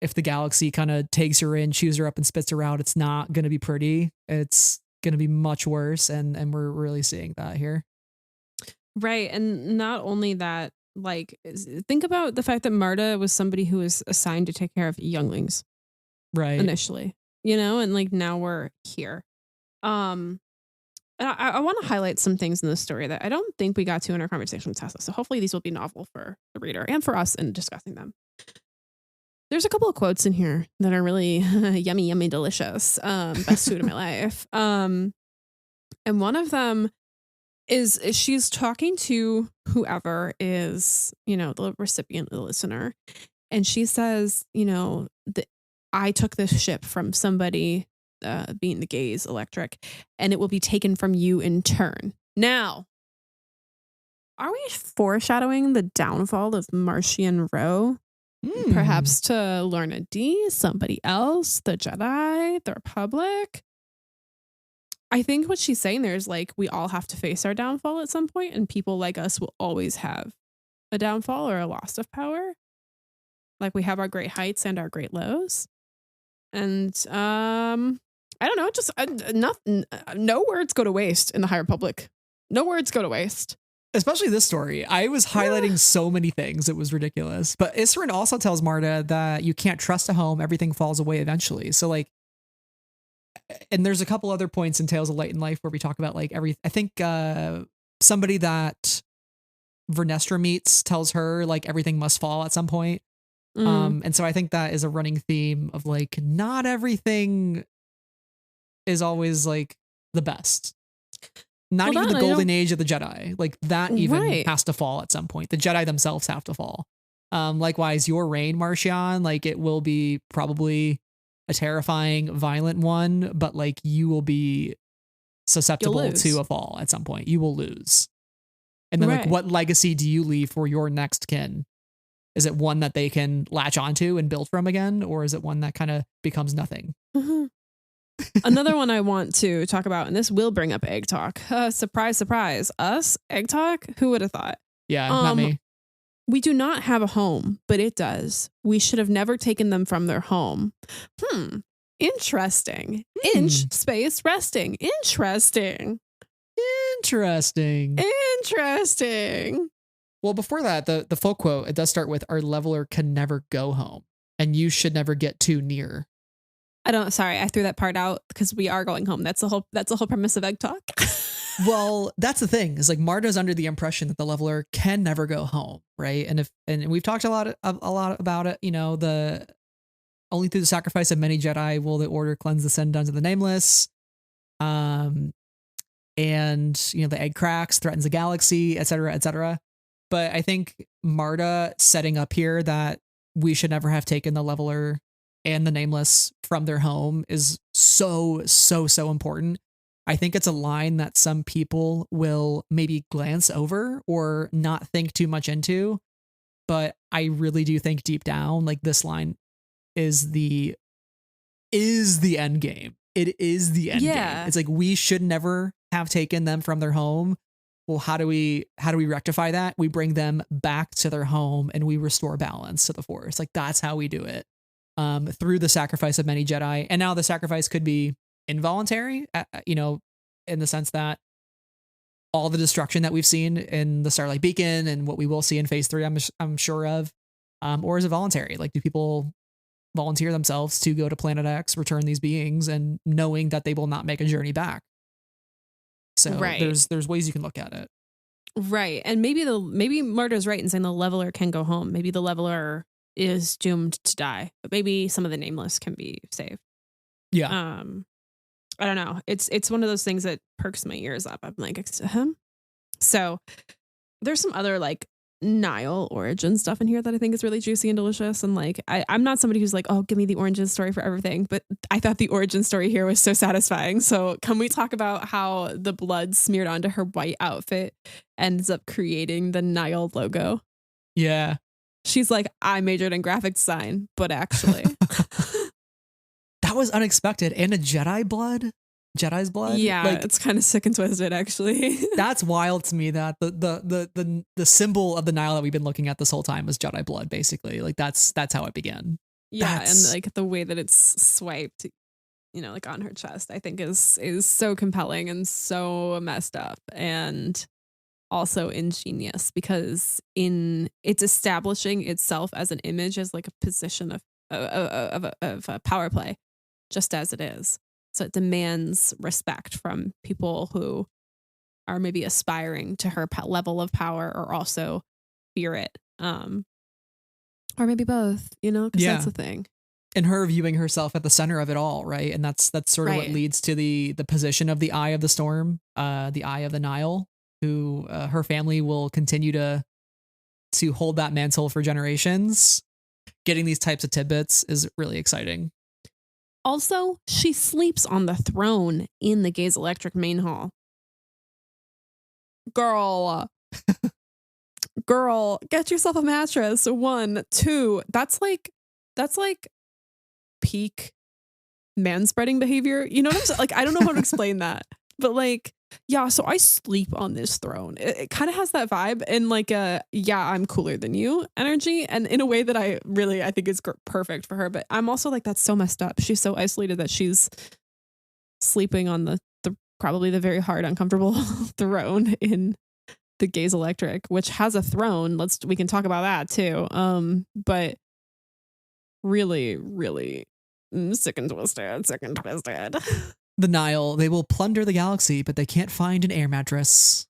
if the galaxy kind of takes her in, chews her up, and spits her out, it's not going to be pretty. It's going to be much worse. And we're really seeing that here. Right. And not only that, like, think about the fact that Marta was somebody who was assigned to take care of younglings. Right. Initially, you know, and like now we're here. And I want to highlight some things in this story that I don't think we got to in our conversation with Tessa. So hopefully these will be novel for the reader and for us in discussing them. There's a couple of quotes in here that are really yummy, yummy, delicious. Best food of my life. And one of them is she's talking to whoever is, you know, the recipient, the listener. And she says, you know, I took this ship from somebody, being the gaze electric, and it will be taken from you in turn. Now, are we foreshadowing the downfall of Martian Row? Perhaps to Lorna D, somebody else, the Jedi, the Republic? I think what she's saying there is like, we all have to face our downfall at some point, and people like us will always have a downfall or a loss of power. Like we have our great heights and our great lows. And I don't know, just no words go to waste in the High Republic. No words go to waste. Especially this story. I was highlighting so many things. It was ridiculous. But Isrin also tells Marta that you can't trust a home. Everything falls away eventually. So like, and there's a couple other points in Tales of Light and Life where we talk about like I think somebody that Vernestra meets tells her like everything must fall at some point. And so I think that is a running theme of like, not everything is always like the best. Not even the golden age of the Jedi. Like that even has to fall at some point. The Jedi themselves have to fall. Likewise, your reign, Marcion, like it will be probably a terrifying, violent one, but like you will be susceptible to a fall at some point. You will lose. And then like, what legacy do you leave for your next kin? Is it one that they can latch onto and build from again? Or is it one that kind of becomes nothing? Another one I want to talk about, and this will bring up egg talk. Surprise, surprise. Us? Egg talk? Who would have thought? Yeah, not me. We do not have a home, but it does. We should have never taken them from their home. Interesting. Inch, space, resting. Interesting. Well, before that, the full quote, it does start with, our leveler can never go home, and you should never get too near. I threw that part out because we are going home. That's the whole premise of egg talk. Well, that's the thing, is like Marta's under the impression that the leveler can never go home, right? And we've talked a lot about it, you know, only through the sacrifice of many Jedi will the Order cleanse the sin done to the nameless. And you know, the egg cracks, threatens the galaxy, etc., etc. But I think Marta setting up here that we should never have taken the leveler and the nameless from their home is so important. I think it's a line that some people will maybe glance over or not think too much into, but I really do think deep down, like this line is the end game. It is the end game. It's like, we should never have taken them from their home. Well, how do we rectify that? We bring them back to their home and we restore balance to the Force. Like that's how we do it. Through the sacrifice of many Jedi. And now the sacrifice could be involuntary, you know, in the sense that all the destruction that we've seen in the Starlight Beacon and what we will see in Phase 3, I'm sure of, or is it voluntary? Like, do people volunteer themselves to go to Planet X, return these beings, and knowing that they will not make a journey back? So there's ways you can look at it. Right. And maybe Marta's right in saying the leveler can go home. Maybe the leveler is doomed to die, but maybe some of the nameless can be saved. Yeah. I don't know. It's one of those things that perks my ears up. I'm like, So there's some other like Nile origin stuff in here that I think is really juicy and delicious. And like, I'm not somebody who's like, oh, give me the origin story for everything. But I thought the origin story here was so satisfying. So can we talk about how the blood smeared onto her white outfit ends up creating the Nile logo? Yeah. She's like, I majored in graphic design, but actually. That was unexpected. And a Jedi blood? Jedi's blood. Yeah, like it's kind of sick and twisted, actually. that's wild to me that the symbol of the Nile that we've been looking at this whole time was Jedi blood, basically. Like that's how it began. Yeah, and like the way that it's swiped, like on her chest, I think is so compelling and so messed up and also ingenious, because it's establishing itself as an image, as like a position of a power play, just as it is. So it demands respect from people who are maybe aspiring to her level of power, or also fear it, or maybe both. Because that's the thing. And her viewing herself at the center of it all, right? And that's sort of what leads to the position of the Eye of the Storm, the Eye of the Nile, who her family will continue to hold that mantle for generations. Getting these types of tidbits is really exciting. Also, she sleeps on the throne in the Gaze Electric main hall. Girl, get yourself a mattress. 1, 2. That's like peak manspreading behavior. You know what I'm saying? Like, I don't know how to explain that, but like, yeah, so I sleep on this throne. It kind of has that vibe, and like I'm cooler than you energy, and in a way that I think is perfect for her. But I'm also like, that's so messed up. She's so isolated that she's sleeping on the probably the very hard, uncomfortable throne in the Gaze Electric, which has a throne. We can talk about that too. But really, really sick and twisted. The Nile, they will plunder the galaxy, but they can't find an air mattress.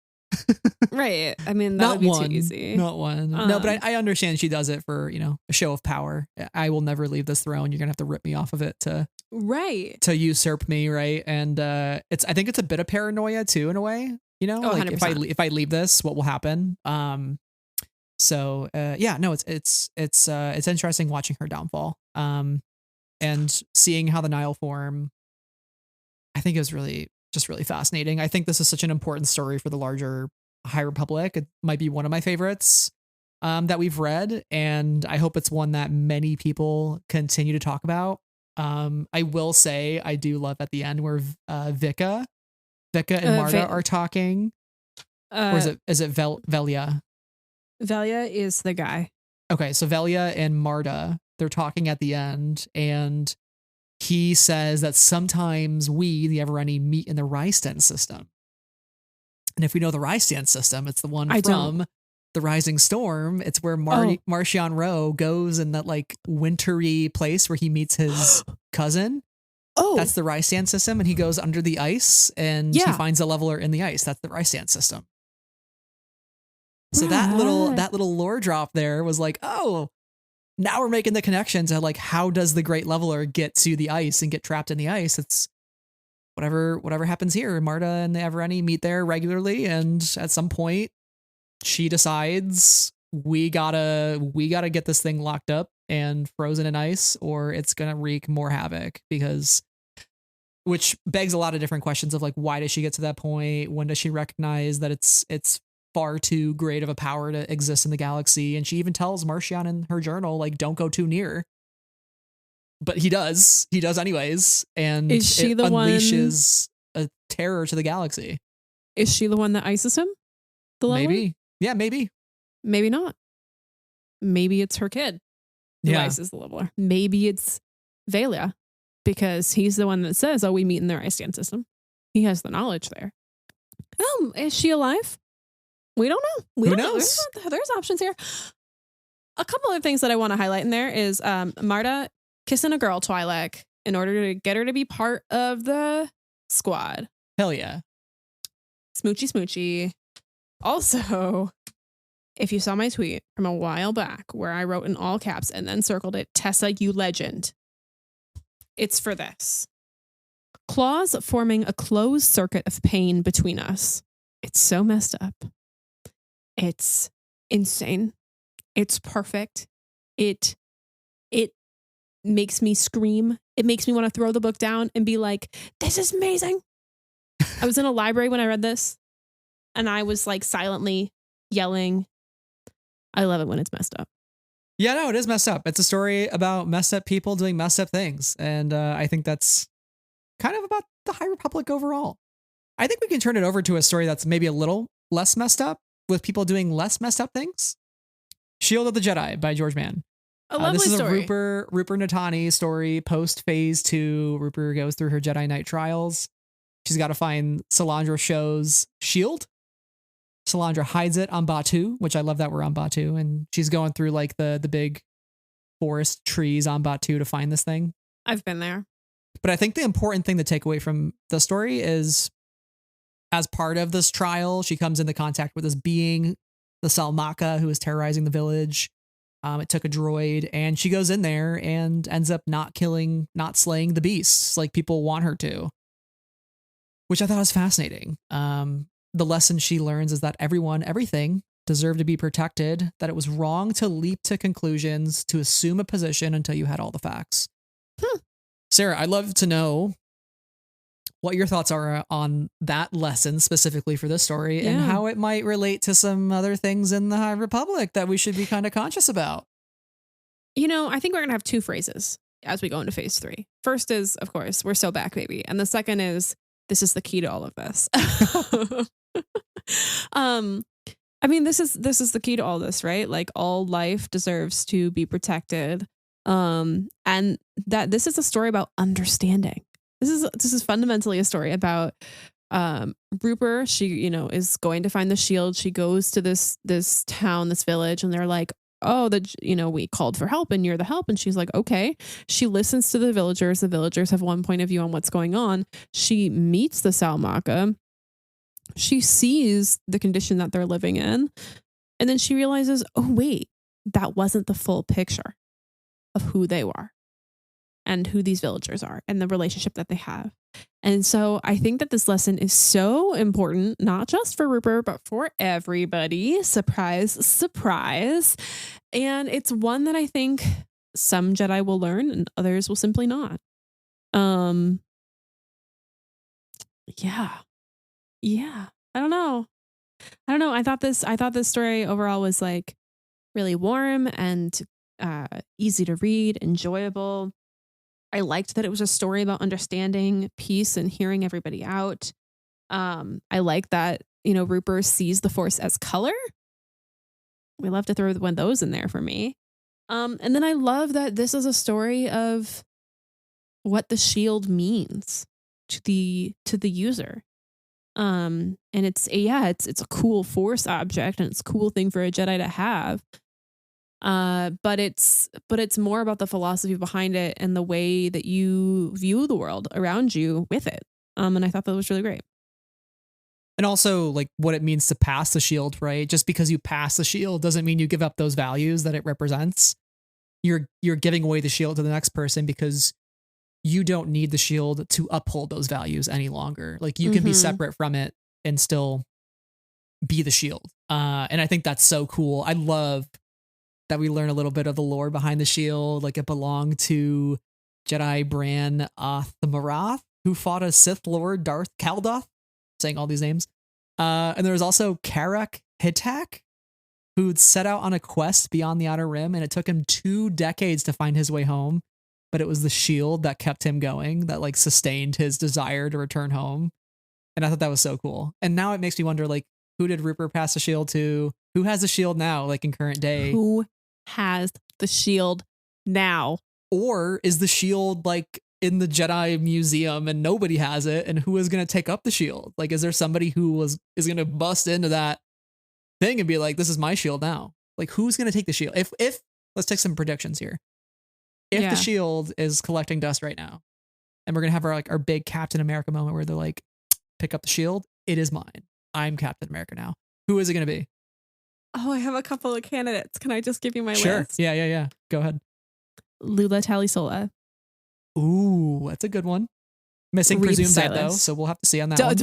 Right. I mean, that would be too easy. Not one. No, but I understand she does it for, a show of power. I will never leave this throne. You're going to have to rip me off of it to usurp me, right? And I think it's a bit of paranoia too, in a way. Like 100%. If I leave this, what will happen? It's interesting watching her downfall. And seeing how the Nile form, I think it was really fascinating. I think this is such an important story for the larger High Republic. It might be one of my favorites that we've read, and I hope it's one that many people continue to talk about. I will say I do love at the end where Vika and Marta are talking. Or is it Velia? Velia is the guy. Okay, so Velia and Marta, they're talking at the end, and he says that sometimes we, the Evereni, meet in the Rystan system. And if we know the Rystan system, it's the one from the Rising Storm. It's where Marchion Ro goes in that like wintry place where he meets his cousin. Oh, that's the Rystan system, and he goes under the ice and he finds a leveler in the ice. That's the Rystan system. So that little lore drop there was like, oh, now we're making the connection to like, how does the Great Leveler get to the ice and get trapped in the ice? It's whatever happens here. Marta and the Evereni meet there regularly, and at some point she decides we gotta get this thing locked up and frozen in ice, or it's gonna wreak more havoc. Which begs a lot of different questions of like, why does she get to that point? When does she recognize that it's far too great of a power to exist in the galaxy? And she even tells Marchion in her journal, like, don't go too near. But he does anyways, and is she the unleashes a terror to the galaxy. Is she the one that ices him? Maybe. Yeah, maybe. Maybe not. Maybe it's her kid who ices the leveler. Maybe it's Velia, because he's the one that says, oh, we meet in the Rystan system. He has the knowledge there. Is she alive? We don't know. Who knows? There's options here. A couple of things that I want to highlight in there is Marta kissing a girl Twi'lek in order to get her to be part of the squad. Hell yeah. Smoochy smoochy. Also, if you saw my tweet from a while back where I wrote in all caps and then circled it, Tessa, you legend. It's for this. Claws forming a closed circuit of pain between us. It's so messed up. It's insane. It's perfect. It makes me scream. It makes me want to throw the book down and be like, this is amazing. I was in a library when I read this, and I was like silently yelling. I love it when it's messed up. Yeah, no, it is messed up. It's a story about messed up people doing messed up things. And I think that's kind of about the High Republic overall. I think we can turn it over to a story that's maybe a little less messed up with people doing less messed up things. Shield of the Jedi by George Mann. A lovely this is story. a Rupert Natani story post phase 2. Rupert goes through her Jedi Knight trials. She's got to find Salandra Sho's shield. Salandra hides it on Batuu, which I love that we're on Batuu, and she's going through like the big forest trees on Batuu to find this thing. I've been there. But I think the important thing to take away from the story is, as part of this trial, she comes into contact with this being, the Salmaka, who is terrorizing the village. It took a droid, and she goes in there and ends up not slaying the beasts like people want her to, which I thought was fascinating. The lesson she learns is that everything deserved to be protected, that it was wrong to leap to conclusions, to assume a position until you had all the facts. Sarah, I'd love to know what your thoughts are on that lesson specifically for this story and how it might relate to some other things in the High Republic that we should be kind of conscious about. I think we're going to have two phrases as we go into phase 3. First is, of course, we're so back, baby. And the second is, this is the key to all of this. This is the key to all this, right? Like, all life deserves to be protected. And that this is a story about understanding. This is fundamentally a story about Rupert. She, is going to find the shield. She goes to this town, this village, and they're like, oh, we called for help and you're the help. And she's like, okay. She listens to the villagers. The villagers have one point of view on what's going on. She meets the Salmaka. She sees the condition that they're living in. And then she realizes, oh, wait, that wasn't the full picture of who they were and who these villagers are and the relationship that they have. And so I think that this lesson is so important, not just for Rupert, but for everybody. Surprise, surprise. And it's one that I think some Jedi will learn and others will simply not. Yeah. I don't know. I thought this story overall was like really warm and easy to read, enjoyable. I liked that it was a story about understanding peace and hearing everybody out. I like that, Rupert sees the Force as color. We love to throw one of those in there for me. And then I love that this is a story of what the shield means to the user. And it's a cool Force object and it's a cool thing for a Jedi to have. But it's more about the philosophy behind it and the way that you view the world around you with it. And I thought that was really great. And also, like, what it means to pass the shield, right? Just because you pass the shield doesn't mean you give up those values that it represents. You're giving away the shield to the next person because you don't need the shield to uphold those values any longer. Like, you can be separate from it and still be the shield. And I think that's so cool. I love that we learn a little bit of the lore behind the shield. Like, it belonged to Jedi Bran Othmarath, who fought a Sith Lord Darth Kaldoth, saying all these names. And there was also Karak Hitak, who'd set out on a quest beyond the Outer Rim, and it took him 2 decades to find his way home. But it was the shield that kept him going, that like sustained his desire to return home. And I thought that was so cool. And now it makes me wonder, like, who did Rupert pass the shield to? Who has the shield now, like in current day? Who has the shield now? Or is the shield like in the Jedi museum and nobody has it? And who is going to take up the shield? Like, is there somebody who is going to bust into that thing and be like, this is my shield now? Like, who's going to take the shield? If let's take some predictions here. If the shield is collecting dust right now, and we're going to have our big Captain America moment where they're like, pick up the shield. It is mine. I'm Captain America now. Who is it going to be? Oh, I have a couple of candidates. Can I just give you my list? Yeah. Go ahead. Lula Talisola. Ooh, that's a good one. Missing Reed presumed dead Silas. though, so we'll have to see on that one.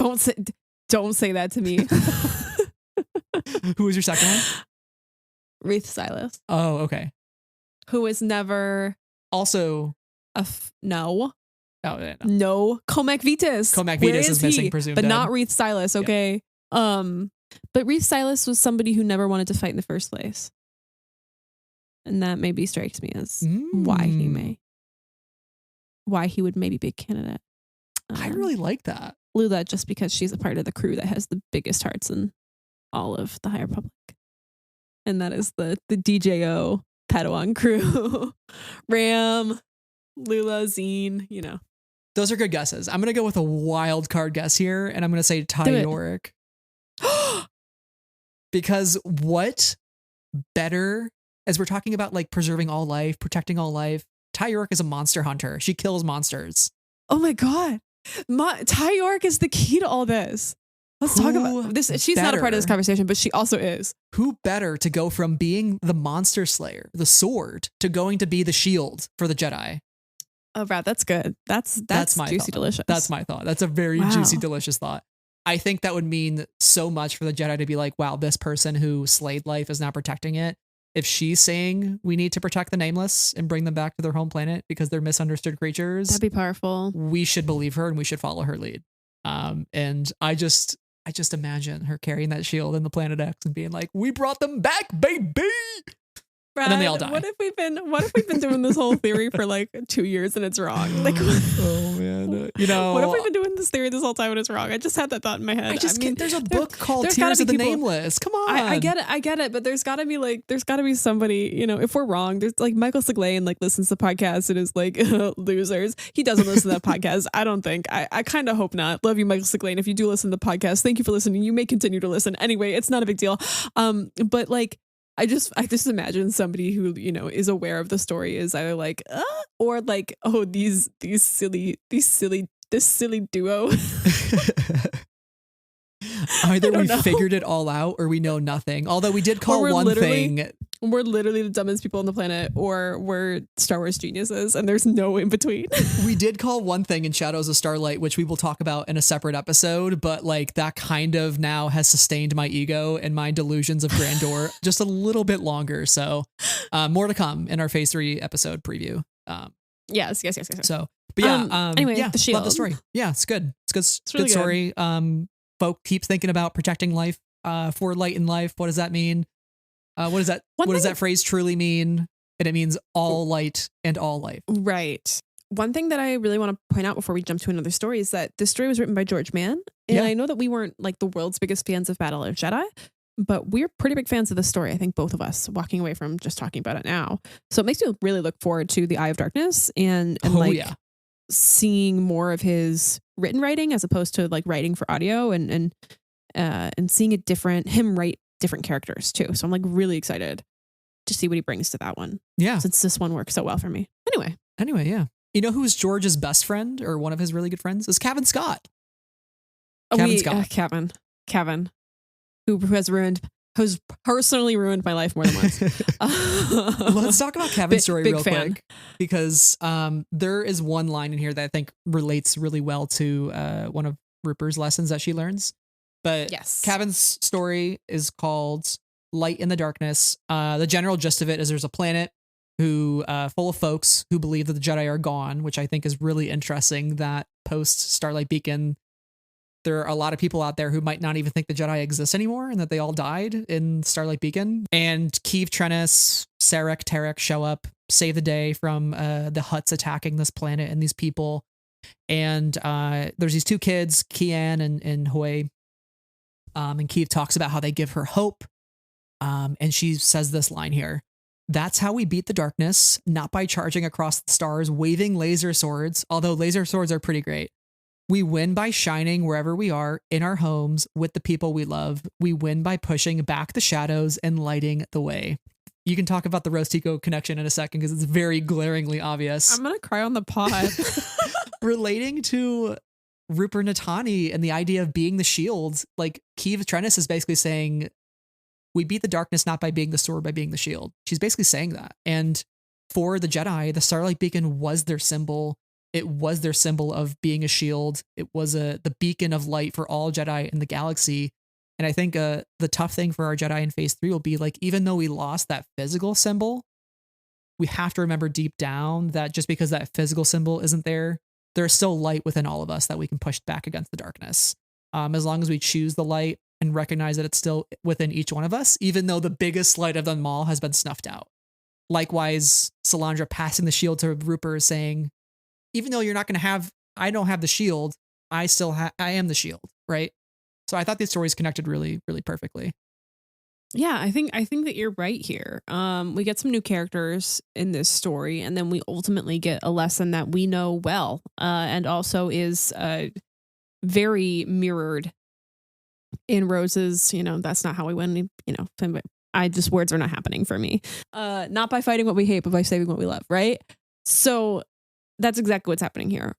Don't say that to me. Who was your second one? Reed Silas. Oh, okay. Who is never also no. Oh, yeah, no. Comac Vitas. Comac Vitas is missing presumed but dead. not Reed Silas. Okay. Yeah. But Reed Silas was somebody who never wanted to fight in the first place. And that maybe strikes me as why he would maybe be a candidate. I really like that. Lula, just because she's a part of the crew that has the biggest hearts in all of the High Republic. And that is the DJO Padawan crew. Ram, Lula, Zine, you know. Those are good guesses. I'm going to go with a wild card guess here, and I'm going to say Ty Yorick. Because what better, as we're talking about like preserving all life, protecting all life, Ty Yorick is a monster hunter. She kills monsters. Oh my God. Ty Yorick is the key to all this. Let's talk about this. She's not a part of this conversation, but she also is. Who better to go from being the monster slayer, the sword, to going to be the shield for the Jedi? Oh, Brad, that's good. That's my juicy, thought. delicious. That's my thought. That's a very juicy, delicious thought. I think that would mean so much for the Jedi to be like, wow, this person who slayed life is now protecting it. If she's saying we need to protect the nameless and bring them back to their home planet because they're misunderstood creatures, that'd be powerful. We should believe her and we should follow her lead. And I just imagine her carrying that shield in the Planet X and being like, we brought them back, baby. Brad, and then they all die. What if we've been doing this whole theory for like 2 years and it's wrong? Like, oh man, you know, what if we've been doing this theory this whole time and it's wrong? I just had that thought in my head. There's a book called Tears of the Nameless. Come on, I get it, but there's got to be somebody. You know, if we're wrong, there's like Michael Seglain like listens to the podcast and is like losers. He doesn't listen to that podcast. I don't think. I kind of hope not. Love you, Michael Seglain. If you do listen to the podcast, thank you for listening. You may continue to listen anyway. It's not a big deal. But like. I just imagine somebody who, you know, is aware of the story is either like, or like, oh, this silly duo. Either we figured it all out or we know nothing. Although we did call one thing. We're literally the dumbest people on the planet, or we're Star Wars geniuses, and there's no in between. We did call one thing in Shadows of Starlight, which we will talk about in a separate episode, but like that kind of now has sustained my ego and my delusions of grandeur just a little bit longer. So more to come in our Phase 3 episode preview. Yes. So, but yeah, anyway, yeah, the shield. Love the story. Yeah, it's good. It's really good story. Folk keep thinking about protecting life, for light in life. What does that mean? What does that phrase truly mean? And it means all light and all life. Right. One thing that I really want to point out before we jump to another story is that this story was written by George Mann. And I know that we weren't like the world's biggest fans of Battle of Jedi, but we're pretty big fans of the story. I think both of us, walking away from just talking about it now. So it makes me really look forward to The Eye of Darkness and seeing more of his written writing as opposed to like writing for audio and seeing him write different characters too. So I'm like really excited to see what he brings to that one. Yeah. Since this one works so well for me. Anyway, yeah. You know who's George's best friend or one of his really good friends? Is Kevin Scott. Kevin, who's personally ruined my life more than once. Let's talk about Kevin's story real quick, because there is one line in here that I think relates really well to one of Rupert's lessons that she learns. But yes. Kevin's story is called Light in the Darkness. The general gist of it is there's a planet full of folks who believe that the Jedi are gone, which I think is really interesting that post Starlight Beacon, there are a lot of people out there who might not even think the Jedi exist anymore and that they all died in Starlight Beacon. And Keeve Trennis, Sarek, Tarek show up, save the day from the Hutts attacking this planet and these people. And there's these two kids, Kian and Hui. And Keeve talks about how they give her hope. And she says this line here: "That's how we beat the darkness, not by charging across the stars, waving laser swords, although laser swords are pretty great. We win by shining wherever we are, in our homes, with the people we love. We win by pushing back the shadows and lighting the way." You can talk about the Rose Tico connection in a second because it's very glaringly obvious. I'm going to cry on the pod. Relating to Rupert Natani and the idea of being the shield, like Keeve Trennis is basically saying, we beat the darkness not by being the sword, by being the shield. She's basically saying that. And for the Jedi, the Starlight Beacon was their symbol. It was their symbol of being a shield. It was the beacon of light for all Jedi in the galaxy. And I think the tough thing for our Jedi in Phase 3 will be like, even though we lost that physical symbol, we have to remember deep down that just because that physical symbol isn't there, there's still light within all of us that we can push back against the darkness. As long as we choose the light and recognize that it's still within each one of us, even though the biggest light of them all has been snuffed out. Likewise, Salandra passing the shield to Rupert saying, even though you're not going to have, I don't have the shield, I am the shield, right? So I thought these stories connected really, really perfectly. Yeah, I think that you're right here. We get some new characters in this story, and then we ultimately get a lesson that we know well, and also is very mirrored in Rose's. That's not how we win. Words are not happening for me. Not by fighting what we hate, but by saving what we love. Right. So that's exactly what's happening here.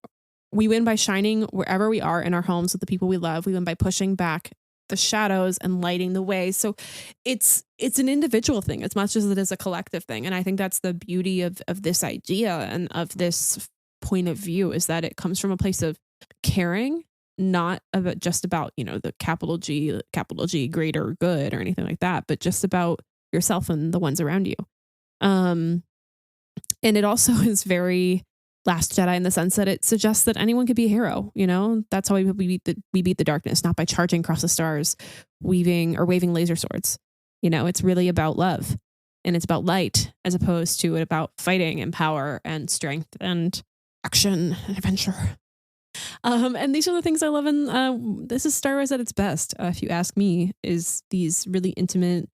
We win by shining wherever we are in our homes with the people we love. We win by pushing back the shadows and lighting the way. So it's an individual thing as much as it is a collective thing. And I think that's the beauty of this idea and of this point of view, is that it comes from a place of caring, not just about, the capital G greater good or anything like that, but just about yourself and the ones around you. And it also is very Last Jedi in the sense that it suggests that anyone could be a hero. That's how we beat the darkness, not by charging across the stars, waving laser swords. It's really about love, and it's about light, as opposed to about fighting and power and strength and action and adventure. And these are the things I love. And this is Star Wars at its best, if you ask me, is these really intimate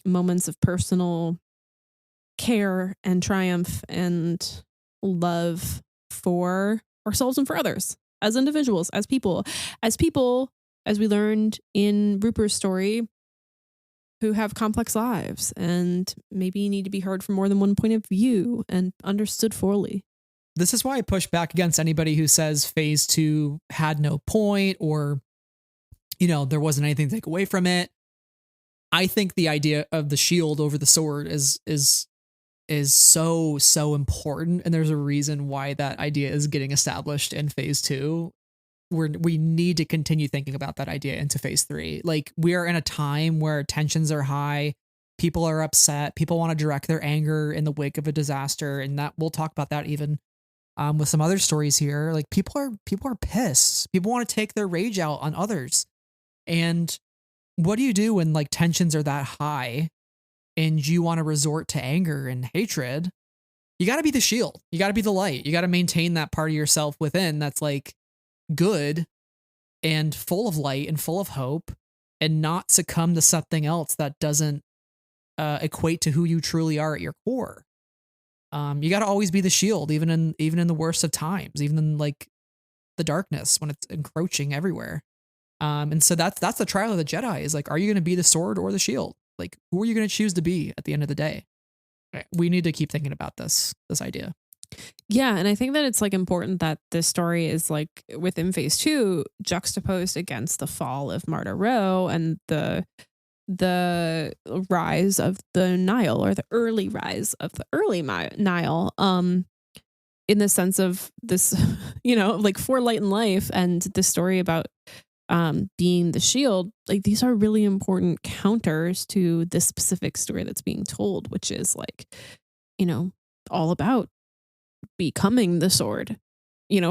moments of personal care and triumph and love for ourselves and for others, as individuals, as people, as we learned in Rupert's story, who have complex lives and maybe need to be heard from more than one point of view and understood fully. This is why I push back against anybody who says phase 2 had no point, or, there wasn't anything to take away from it. I think the idea of the shield over the sword is so important, and there's a reason why that idea is getting established in phase 2. We need to continue thinking about that idea into phase 3. Like, we are in a time where tensions are high, people are upset, people want to direct their anger in the wake of a disaster, and that we'll talk about that even with some other stories here. Like, people are pissed, people want to take their rage out on others, and what do you do when like tensions are that high and you want to resort to anger and hatred? You got to be the shield. You got to be the light. You got to maintain that part of yourself within that's like good and full of light and full of hope, and not succumb to something else that doesn't equate to who you truly are at your core. You got to always be the shield, even in the worst of times, even in like the darkness when it's encroaching everywhere. And so that's the trial of the Jedi, is like, are you going to be the sword or the shield? Like, who are you going to choose to be at the end of the day? We need to keep thinking about this idea. Yeah, and I think that it's like important that this story is like within phase 2 juxtaposed against the fall of Marta Rowe and the rise of the Nile, or the early rise of the early Nile. In the sense of this, like for Light and Life and this story about being the shield, like these are really important counters to this specific story that's being told, which is like, all about becoming the sword,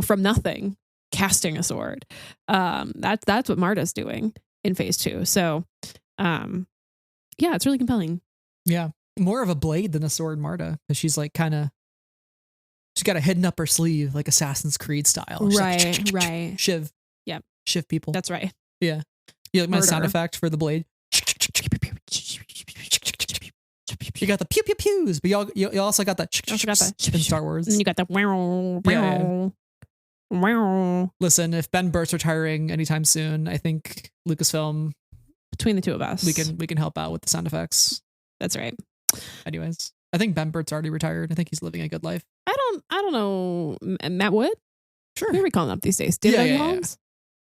from nothing, casting a sword. That's what Marta's doing in phase 2. So, yeah, it's really compelling. Yeah, more of a blade than a sword, Marta, because she's like she's got a hidden up her sleeve, like Assassin's Creed style. She's right, right. Shiv. Yep. Shiv people. That's right. Yeah. You like my sound effect for the blade? You got the pew pew pews, but you also got that in Star Wars. And you got the wow. Listen, if Ben Burtt's retiring anytime soon, I think Lucasfilm, between the two of us, we can help out with the sound effects. That's right. Anyways, I think Ben Burtt's already retired. I think he's living a good life. I don't know. Matt Wood? Sure. Who are we calling up these days? David Holmes?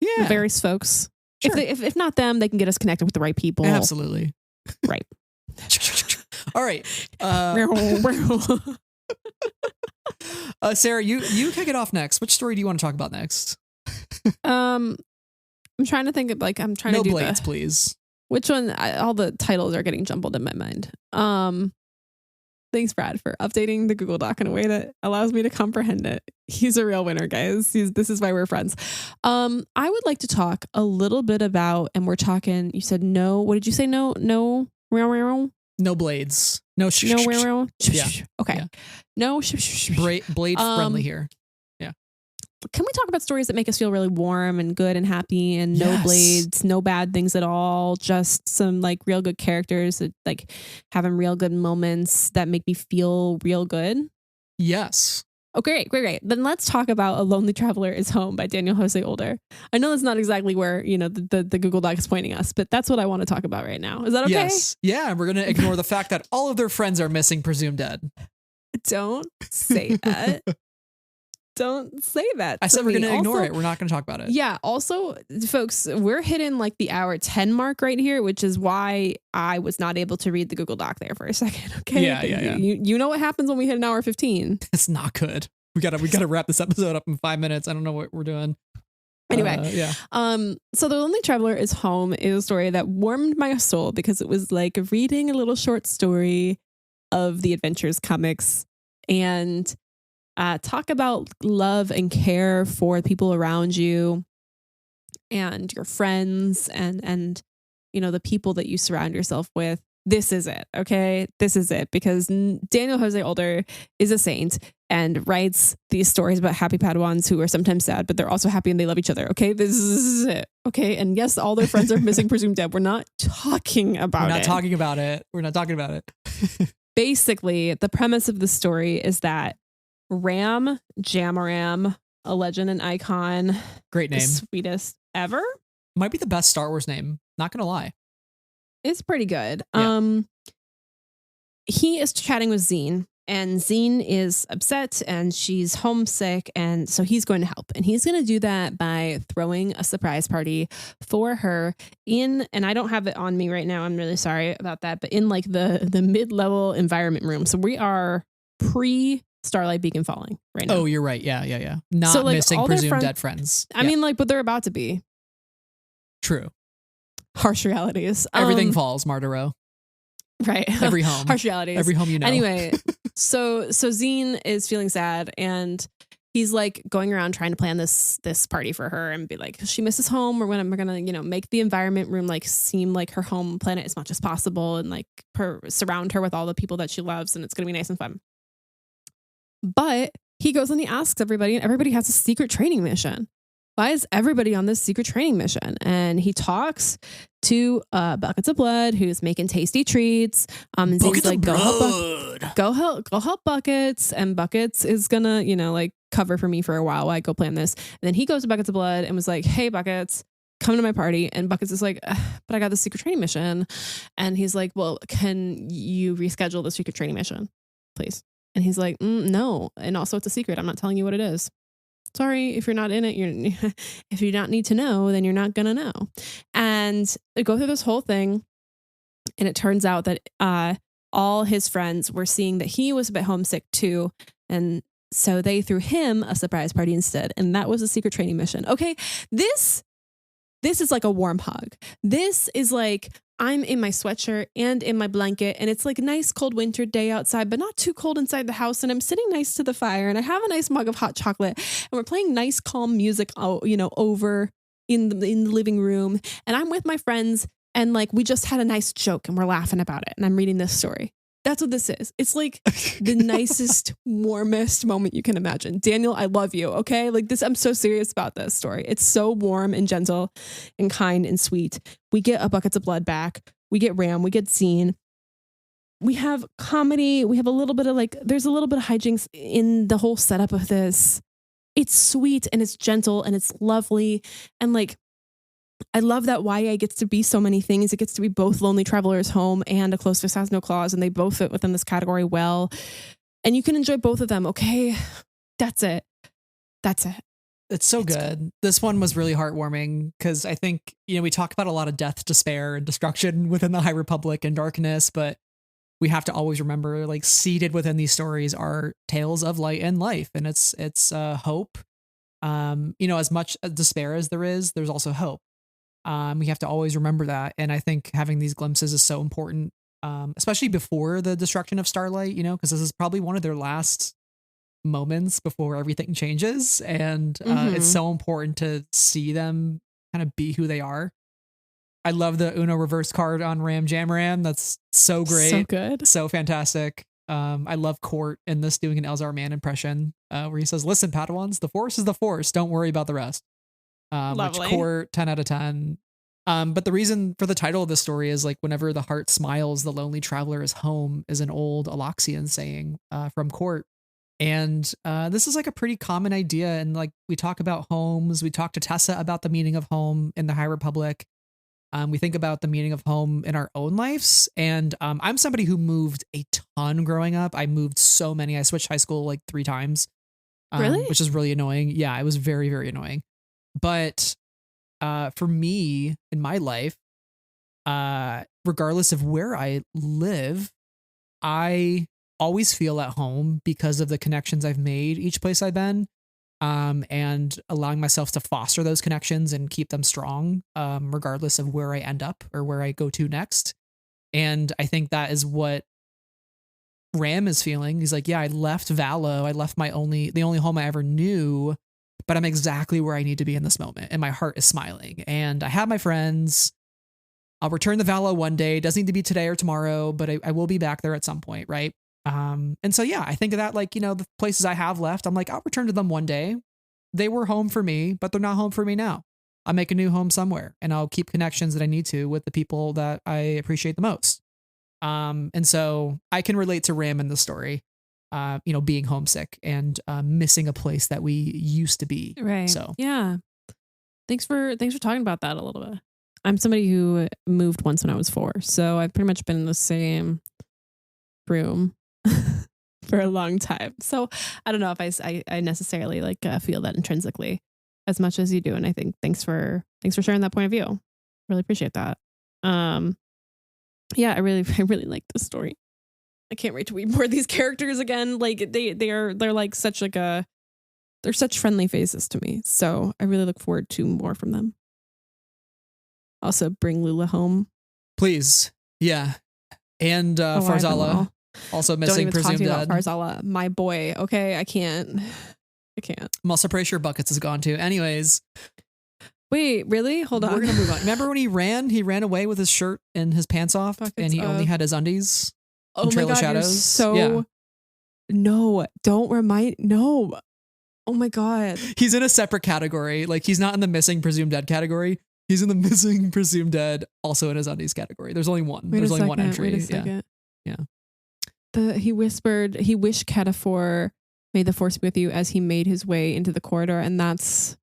Yeah. The various folks. Sure. If not them, they can get us connected with the right people. Absolutely. Right. All right. Sarah, you kick it off next. Which story do you want to talk about next? I'm trying to think of I'm trying to do blades, please. Which one? All the titles are getting jumbled in my mind. Thanks, Brad, for updating the Google Doc in a way that allows me to comprehend it. He's a real winner, guys. This is why we're friends. I would like to talk a little bit about, and we're talking, you said no, what did you say? No, no blades. No. Yeah. Okay. Yeah. No. Blade friendly here. Yeah. can we talk about stories that make us feel really warm and good and happy and no blades, no bad things at all, just some like real good characters that like having real good moments that make me feel real good? Yes. Oh, great. Then let's talk about A Lonely Traveler is Home by Daniel Jose Older. I know that's not exactly where, the Google Doc is pointing us, but that's what I want to talk about right now. Is that okay? Yes. Yeah, we're going to ignore the fact that all of their friends are missing, presumed dead. Don't say that. Don't say that. I said we're going to ignore it. We're not going to talk about it. Yeah. Also, folks, we're hitting like the hour 10 mark right here, which is why I was not able to read the Google Doc there for a second. Okay. Yeah. You know what happens when we hit an hour 15? It's not good. We gotta wrap this episode up in 5 minutes. I don't know what we're doing. Anyway, yeah. So The Lonely Traveler is Home is a story that warmed my soul because it was like reading a little short story of the Adventures comics and talk about love and care for people around you and your friends and the people that you surround yourself with. This is it, okay? This is it, because Daniel Jose Older is a saint and writes these stories about happy Padawans who are sometimes sad, but they're also happy and they love each other, okay? This is it, okay? And yes, all their friends are missing, presumed dead. We're not talking about it. We're not talking about it. Basically, the premise of the story is that Ram Jamaram, a legend and icon. Great name. The sweetest ever. Might be the best Star Wars name. Not going to lie. It's pretty good. Yeah. He is chatting with Zine, and Zine is upset and she's homesick, and so he's going to help. And he's going to do that by throwing a surprise party for her and I don't have it on me right now. I'm really sorry about that, but in like the mid-level environment room. So we are pre Starlight Beacon falling right now. Oh, you're right. Yeah. Not so, like, missing, presumed dead friends. I mean, like, but they're about to be. True. Harsh realities. Everything falls, Martero. Right. Every home. Harsh realities. Every home you know. Anyway, so Zine is feeling sad and he's like going around trying to plan this party for her and be like, she misses home. We're gonna make the environment room like seem like her home planet as much as possible and like surround her with all the people that she loves, and it's gonna be nice and fun. But he goes and he asks everybody, and everybody has a secret training mission. Why is everybody on this secret training mission? And he talks to Buckets of Blood, who's making tasty treats. And Zane's like, go help Buckets. And Buckets is gonna, like cover for me for a while I go plan this. And then he goes to Buckets of Blood and was like, hey, Buckets, come to my party. And Buckets is like, but I got the secret training mission. And he's like, well, can you reschedule the secret training mission, please? And he's like, no. And also it's a secret. I'm not telling you what it is. Sorry, if you're not in it, if you don't need to know, then you're not going to know. And they go through this whole thing. And it turns out that all his friends were seeing that he was a bit homesick too. And so they threw him a surprise party instead. And that was a secret training mission. Okay, this is like a warm hug. This is like, I'm in my sweatshirt and in my blanket, and it's like a nice cold winter day outside, but not too cold inside the house. And I'm sitting nice to the fire, and I have a nice mug of hot chocolate, and we're playing nice, calm music, over in the living room. And I'm with my friends, and like we just had a nice joke, and we're laughing about it. And I'm reading this story. That's what this is. It's like the nicest, warmest moment you can imagine. Daniel, I love you. Okay. Like this, I'm so serious about this story. It's so warm and gentle and kind and sweet. We get a Buckets of Blood back. We get Ram. We get Zine. We have comedy. We have a little bit of there's a little bit of hijinks in the whole setup of this. It's sweet and it's gentle and it's lovely. And I love that YA gets to be so many things. It gets to be both Lonely Traveler's Home and A Close Fist Has No Claws, and they both fit within this category well. And you can enjoy both of them, okay? That's it. It's so good. This one was really heartwarming because I think, we talk about a lot of death, despair, and destruction within the High Republic and darkness, but we have to always remember, seated within these stories are tales of light and life, and it's hope. As much despair as there is, there's also hope. We have to always remember that. And I think having these glimpses is so important, especially before the destruction of Starlight, because this is probably one of their last moments before everything changes. And it's so important to see them kind of be who they are. I love the Uno reverse card on Ram Jamaram. That's so great. So good. So fantastic. I love Court in this doing an Elzar Mann impression, where he says, "Listen, Padawans, the Force is the Force. Don't worry about the rest." Which Lovely. Court 10 out of 10. But the reason for the title of this story is like whenever the heart smiles, the lonely traveler is home is an old Aloxian saying from Court. And this is like a pretty common idea. And like we talk about homes, we talk to Tessa about the meaning of home in the High Republic. We think about the meaning of home in our own lives. And I'm somebody who moved a ton growing up. I moved so many. I switched high school like 3 times. Really? Which is really annoying. Yeah, it was very, very annoying. But for me in my life, regardless of where I live, I always feel at home because of the connections I've made each place I've been, and allowing myself to foster those connections and keep them strong, regardless of where I end up or where I go to next. And I think that is what Ram is feeling. He's like, yeah, I left Valo. I left the only home I ever knew, but I'm exactly where I need to be in this moment. And my heart is smiling and I have my friends. I'll return to Valo one day. It doesn't need to be today or tomorrow, but I will be back there at some point. Right. And so, yeah, I think of that, like, you know, the places I have left, I'm like, I'll return to them one day. They were home for me, but they're not home for me now. I'll make a new home somewhere and I'll keep connections that I need to with the people that I appreciate the most. And so I can relate to Ram in the story, you know, being homesick and missing a place that we used to be. Right. So, yeah. Thanks for talking about that a little bit. I'm somebody who moved once when I was 4. So I've pretty much been in the same room for a long time. So I don't know if I necessarily like feel that intrinsically as much as you do. And I think thanks for sharing that point of view. Really appreciate that. Yeah, I really like this story. I can't wait to read more of these characters again. Like they're like such like they're such friendly faces to me. So I really look forward to more from them. Also bring Lula home. Please. Yeah. And Farzala. Also missing, presumed dead. About Farzala, my boy. Okay, I can't. I'm also pretty sure Buckets is gone too. Anyways. Wait, really? Hold on. We're going to move on. Remember when he ran away with his shirt and his pants off and he only had his undies? Oh my God, Shadows? No, don't remind. No. Oh my God. He's in a separate category. Like he's not in the missing, presumed dead category. He's in the missing, presumed dead, also in his undies category. There's only one. There's only one entry. Wait a second. Yeah. He whispered, he wished Cataphor may the force be with you as he made his way into the corridor. And that's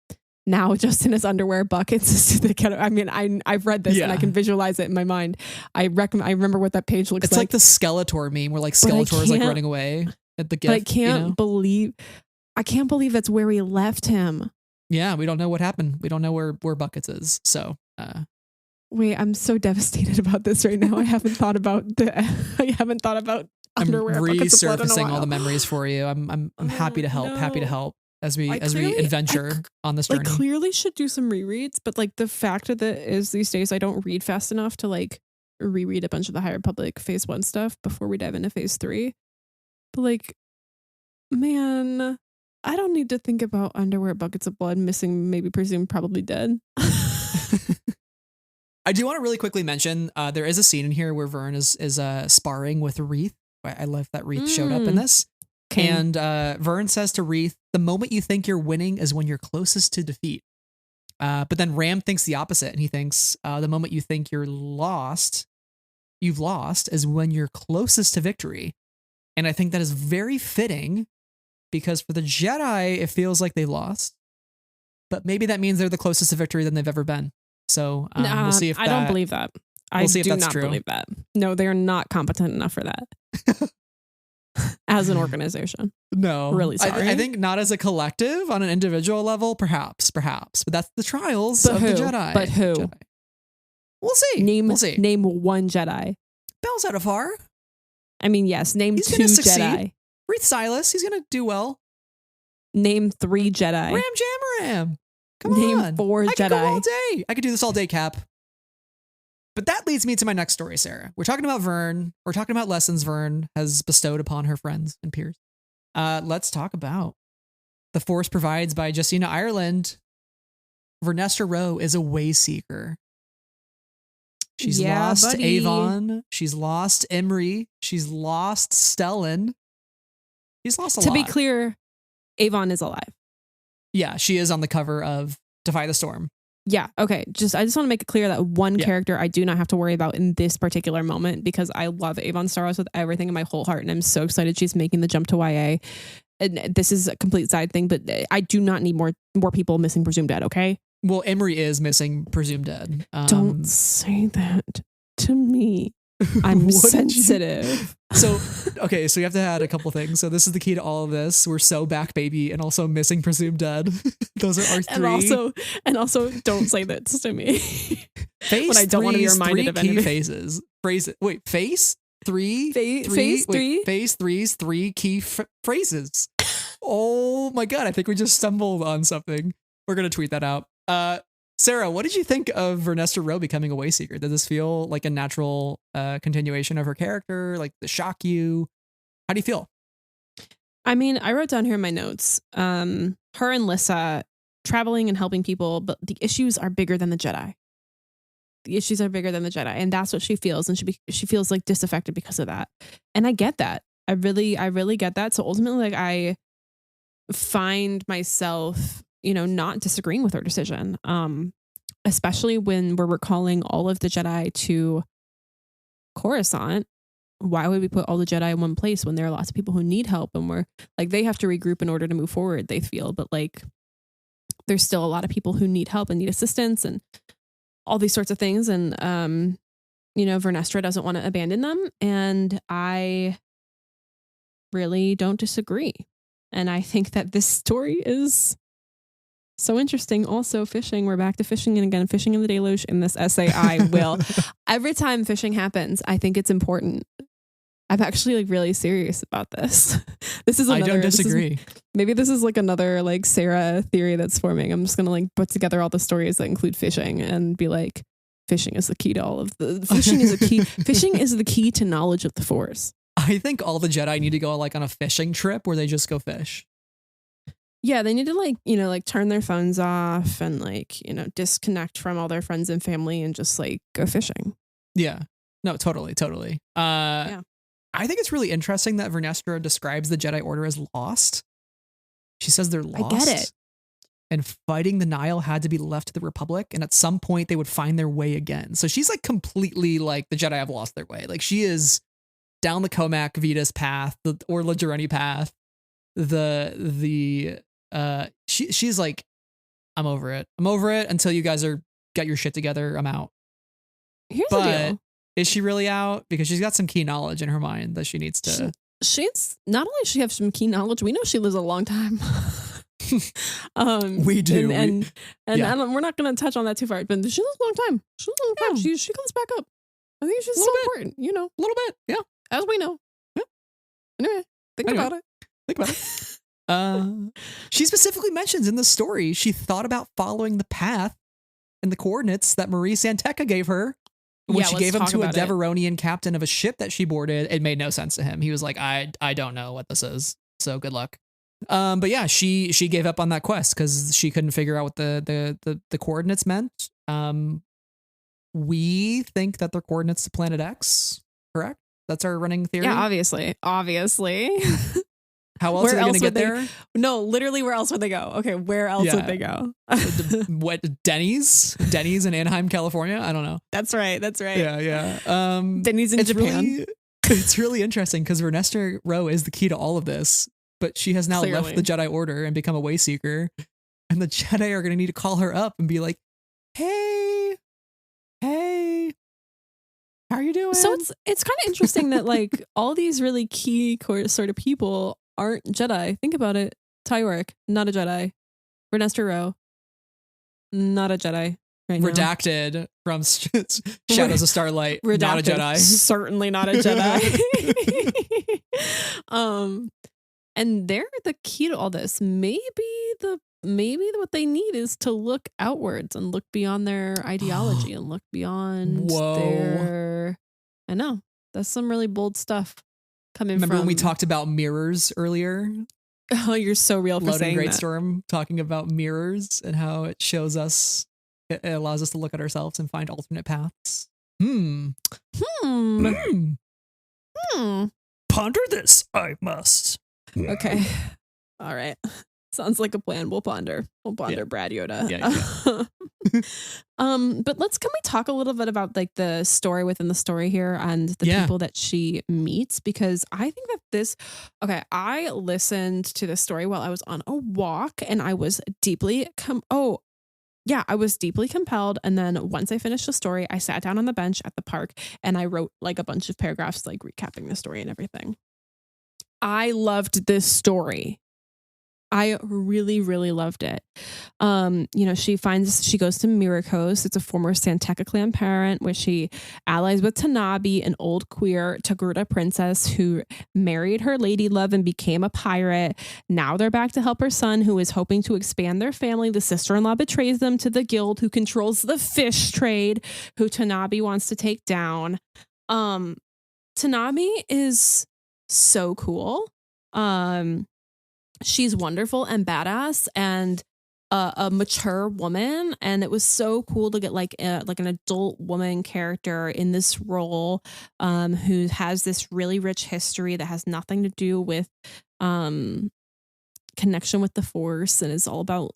now just in his underwear buckets. I mean, I've read this and I can visualize it in my mind. I remember what that page looks like. It's like the Skeletor meme where like Skeletor is like running away at the gift. But I can't believe that's where he left him. Yeah, we don't know what happened. We don't know where Buckets is. So, wait, I'm so devastated about this right now. I haven't thought about underwear. I'm resurfacing all the memories for you. I'm happy to help. No. Happy to help as we adventure on this journey. I clearly should do some rereads, but like the fact of it is these days I don't read fast enough to like reread a bunch of the High Republic Phase 1 stuff before we dive into Phase 3. But like, man, I don't need to think about underwear, buckets of blood, missing, maybe presumed, probably dead. I do want to really quickly mention there is a scene in here where Vern is sparring with Reeth. I love that Reeth showed up in this. Okay. And Vern says to Reeth, the moment you think you're winning is when you're closest to defeat. But then Ram thinks the opposite. And he thinks the moment you think you've lost is when you're closest to victory. And I think that is very fitting because for the Jedi, it feels like they lost. But maybe that means they're the closest to victory than they've ever been. So we'll see if I don't believe that. We'll see if that's true. Believe that. No, they are not competent enough for that. As an organization. No. Really sorry. I think not as a collective on an individual level, perhaps. But that's the trials of the Jedi. But who? Jedi. We'll see. Name one Jedi. Belzadafar. I mean, yes. Name he's 2 Jedi. Reeth Silas. He's going to do well. Name 3 Jedi. Ram Jamaram. Come Name on. 4 Jedi. I could go all day. I could do this all day, Cap. But that leads me to my next story, Sarah. We're talking about Vern. We're talking about lessons Vern has bestowed upon her friends and peers. Let's talk about The Force Provides by Justina Ireland. Vernestra Rowe is a way seeker. She's lost Avon. She's lost Emery. She's lost Stellan. She's lost a lot. To be clear, Avon is alive. Yeah, she is on the cover of Defy the Storm. Yeah. Okay. I just want to make it clear that one character I do not have to worry about in this particular moment, because I love Avon Starros with everything in my whole heart, and I'm so excited she's making the jump to YA. And this is a complete side thing, but I do not need more people missing presumed dead. Okay. Well, Emery is missing presumed dead. Don't say that to me. I'm sensitive. So you have to add a couple things. So this is the key to all of this. We're so back, baby, and also missing presumed dead. Those are our three. And also, don't say this to me. Phase when I don't want to be reminded of anything. Phases. Wait, phase three. Phase three's three key phrases. Oh my god! I think we just stumbled on something. We're gonna tweet that out. Sarah, what did you think of Vernestra Rowe becoming a Wayseeker? Did this feel like a natural continuation of her character? Like, did it shock you? How do you feel? I mean, I wrote down here in my notes, her and Lissa traveling and helping people, but the issues are bigger than the Jedi. And that's what she feels, and she feels like disaffected because of that. And I get that. I really get that. So ultimately, like, I find myself, not disagreeing with her decision, especially when we're recalling all of the Jedi to Coruscant. Why would we put all the Jedi in one place when there are lots of people who need help, and we're like, they have to regroup in order to move forward, they feel, but like there's still a lot of people who need help and need assistance and all these sorts of things. And Vernestra doesn't want to abandon them, and I really don't disagree. And I think that this story is so interesting. Also, fishing. We're back to fishing, and again, fishing in the deluge in this essay. I will. Every time fishing happens, I think it's important. I'm actually like really serious about this. This is another. I don't disagree. Maybe this is like another like Sarah theory that's forming. I'm just gonna like put together all the stories that include fishing and be like, fishing is the key to all of the. Fishing is a key. Fishing is the key to knowledge of the Force. I think all the Jedi need to go like on a fishing trip where they just go fish. Yeah, they need to like turn their phones off and like, disconnect from all their friends and family and just like go fishing. Yeah. No, totally. Yeah. I think it's really interesting that Vernestra describes the Jedi Order as lost. She says they're lost. I get it. And fighting the Nihil had to be left to the Republic, and at some point they would find their way again. So she's like completely like, the Jedi have lost their way. Like, she is down the Comac Vetus path, the Orla Jareni path. She's like, I'm over it until you guys get your shit together. I'm out. Here's the deal. Is she really out? Because she's got some key knowledge in her mind that she needs to. She's not only she have some key knowledge, we know she lives a long time. We do. And we're not going to touch on that too far, but she lives a long time. She comes back up. I think she's so important, a little bit. Yeah. As we know. Yeah. Anyway, think about it. She specifically mentions in the story she thought about following the path and the coordinates that Marie Santeca gave her when she gave them to a Deveronian captain of a ship that she boarded. It made no sense to him. He was like, I don't know what this is, so good luck. But yeah, she gave up on that quest because she couldn't figure out what the coordinates meant. We think that they're coordinates to Planet X, correct? That's our running theory. Yeah, obviously. How else are they going to get there? No, literally, where else would they go? Okay, where else would they go? What, Denny's in Anaheim, California? I don't know. That's right. Yeah. Denny's in Japan. It's really interesting because Vernestra Rowe is the key to all of this, but she has now left the Jedi Order and become a Wayseeker, and the Jedi are going to need to call her up and be like, hey, how are you doing? So it's kind of interesting that like all these really key sort of people aren't Jedi. Think about it. Tywarick, not a Jedi. Vernestra Rowe, not a Jedi. Right now. Redacted from Shadows of Starlight, Redacted, not a Jedi. Certainly not a Jedi. And they're the key to all this. Maybe what they need is to look outwards and look beyond their ideology and look beyond their. I know that's some really bold stuff coming. Remember when we talked about mirrors earlier? Oh, you're so real for saying that. Greatstorm talking about mirrors and how it shows us, it allows us to look at ourselves and find alternate paths. Hmm. Hmm. Hmm. Ponder this, I must. Okay. All right. Sounds like a plan. We'll ponder. Brad Yoda. Yeah. But can we talk a little bit about like the story within the story here and the people that she meets? Because I think that I listened to this story while I was on a walk and I was deeply I was deeply compelled. And then once I finished the story, I sat down on the bench at the park and I wrote like a bunch of paragraphs, like recapping the story and everything. I loved this story. I really, really loved it. She goes to Miracos. It's a former Santeca clan parent where she allies with Tanabe, an old queer Togruta princess who married her lady love and became a pirate. Now they're back to help her son, who is hoping to expand their family. The sister-in-law betrays them to the guild, who controls the fish trade, who Tanabe wants to take down. Tanabe is so cool. She's wonderful and badass and a mature woman, and it was so cool to get like an adult woman character in this role, who has this really rich history that has nothing to do with connection with the Force, and is all about,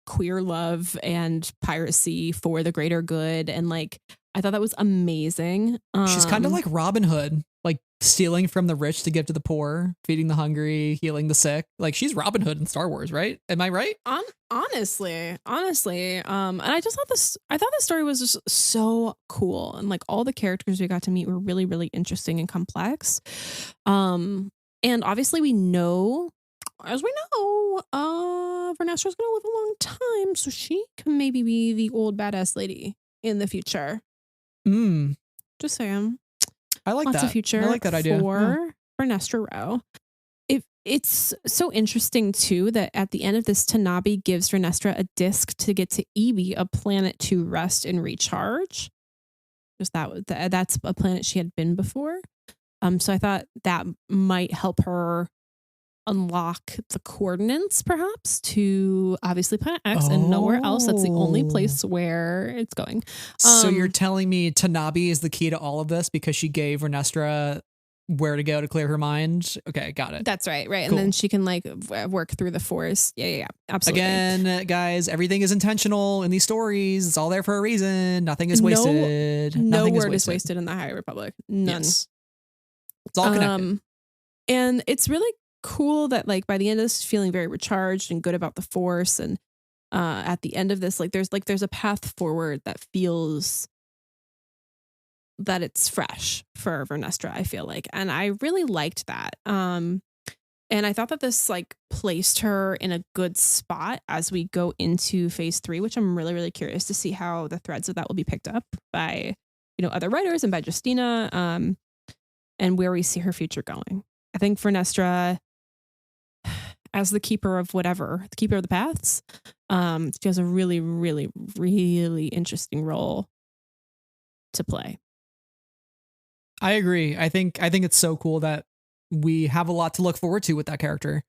queer love and piracy for the greater good. And like, I thought that was amazing. She's kind of like Robin Hood, like stealing from the rich to give to the poor, feeding the hungry, healing the sick. Like she's Robin Hood in Star Wars, right? Am I right? Honestly. And I thought this story was just so cool. And like all the characters we got to meet were really, really interesting and complex. And obviously as we know, Vernestra's gonna live a long time, so she can maybe be the old badass lady in the future. Just saying. I like Lots that. of future. I like that idea for Vernestra Rwoh. It's so interesting too that at the end of this, Tanabe gives Vernestra a disc to get to Ebi, a planet to rest and recharge. Just that's a planet she had been before. So I thought that might help her unlock the coordinates perhaps to obviously Planet X and nowhere else. That's the only place where it's going. So you're telling me Tanabe is the key to all of this because she gave Vernestra where to go to clear her mind? Okay, got it. That's right. Cool. And then she can like work through the Force. Yeah, absolutely. Again, guys, everything is intentional in these stories. It's all there for a reason. Nothing is wasted. No word is wasted in the High Republic. None. Yes. It's all connected. And it's really cool that like by the end of this, feeling very recharged and good about the Force, and at the end of this, there's a path forward that feels that it's fresh for Vernestra, I feel like, and I really liked that. And I thought that this like placed her in a good spot as we go into phase 3, which I'm really, really curious to see how the threads of that will be picked up by other writers and by Justina, and where we see her future going. I think Vernestra, as the keeper of the paths, she has a really, really, really interesting role to play. I agree. I think it's so cool that we have a lot to look forward to with that character.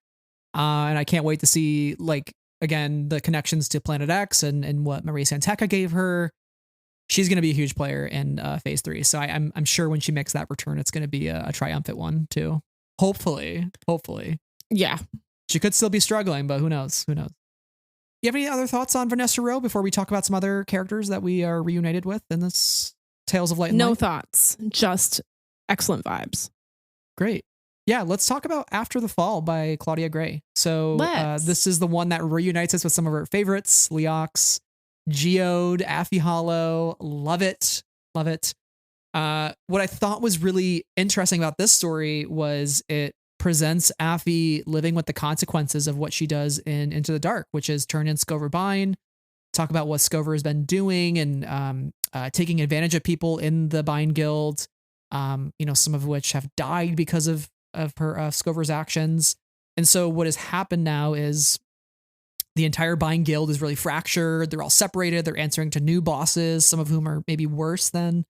And I can't wait to see, like, again, the connections to Planet X and what Maria Santeca gave her. She's going to be a huge player in phase 3. So I'm sure when she makes that return, it's going to be a triumphant one too. Hopefully. Yeah. She could still be struggling, but who knows? You have any other thoughts on Vernestra Rwoh before we talk about some other characters that we are reunited with in this Tales of Light and Light? No thoughts, just excellent vibes. Great. Yeah, let's talk about After the Fall by Claudia Gray. So this is the one that reunites us with some of our favorites, Leox, Geode, Affie Hollow. Love it. What I thought was really interesting about this story was it presents Affie living with the consequences of what she does in Into the Dark, which is turn in Scover Bind, talk about what Scover has been doing and taking advantage of people in the Bind Guild, some of which have died because of her Scover's actions. And so what has happened now is the entire Bind Guild is really fractured. They're all separated. They're answering to new bosses, some of whom are maybe worse than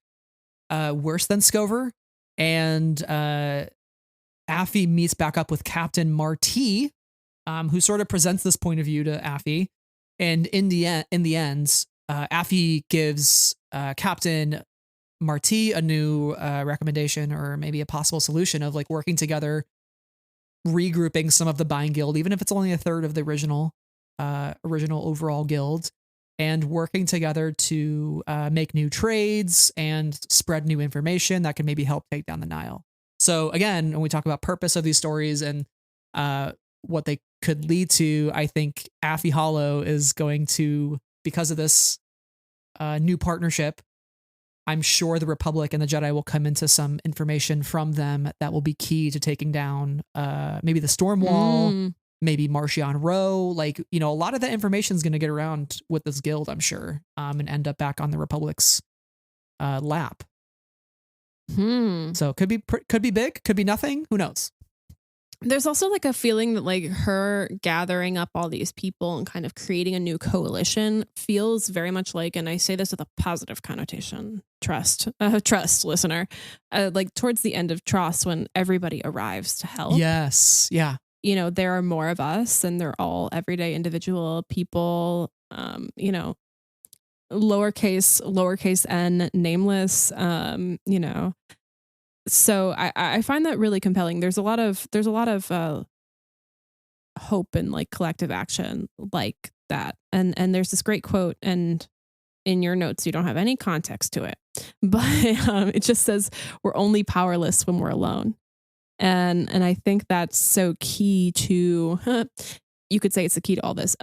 Scover. And Affie meets back up with Captain Marti, who sort of presents this point of view to Affie. And in the end, Affie gives Captain Marti a new recommendation or maybe a possible solution of like working together, regrouping some of the Bind Guild, even if it's only a third of the original overall guild, and working together to make new trades and spread new information that can maybe help take down the Nile. So again, when we talk about purpose of these stories and what they could lead to, I think Affy Hollow is going to, because of this new partnership, I'm sure the Republic and the Jedi will come into some information from them that will be key to taking down maybe the Storm Wall, maybe Marchion Row. Like, a lot of that information is going to get around with this guild, I'm sure, and end up back on the Republic's lap. So could be big, could be nothing. Who knows? There's also like a feeling that like her gathering up all these people and kind of creating a new coalition feels very much like, and I say this with a positive connotation, trust listener, like towards the end of TROS when everybody arrives to help. Yes. Yeah. There are more of us and they're all everyday individual people, lowercase n, nameless, So I find that really compelling. There's a lot of hope and like collective action like that. And there's this great quote, and in your notes you don't have any context to it, but it just says we're only powerless when we're alone. And I think that's so key to you could say it's the key to all this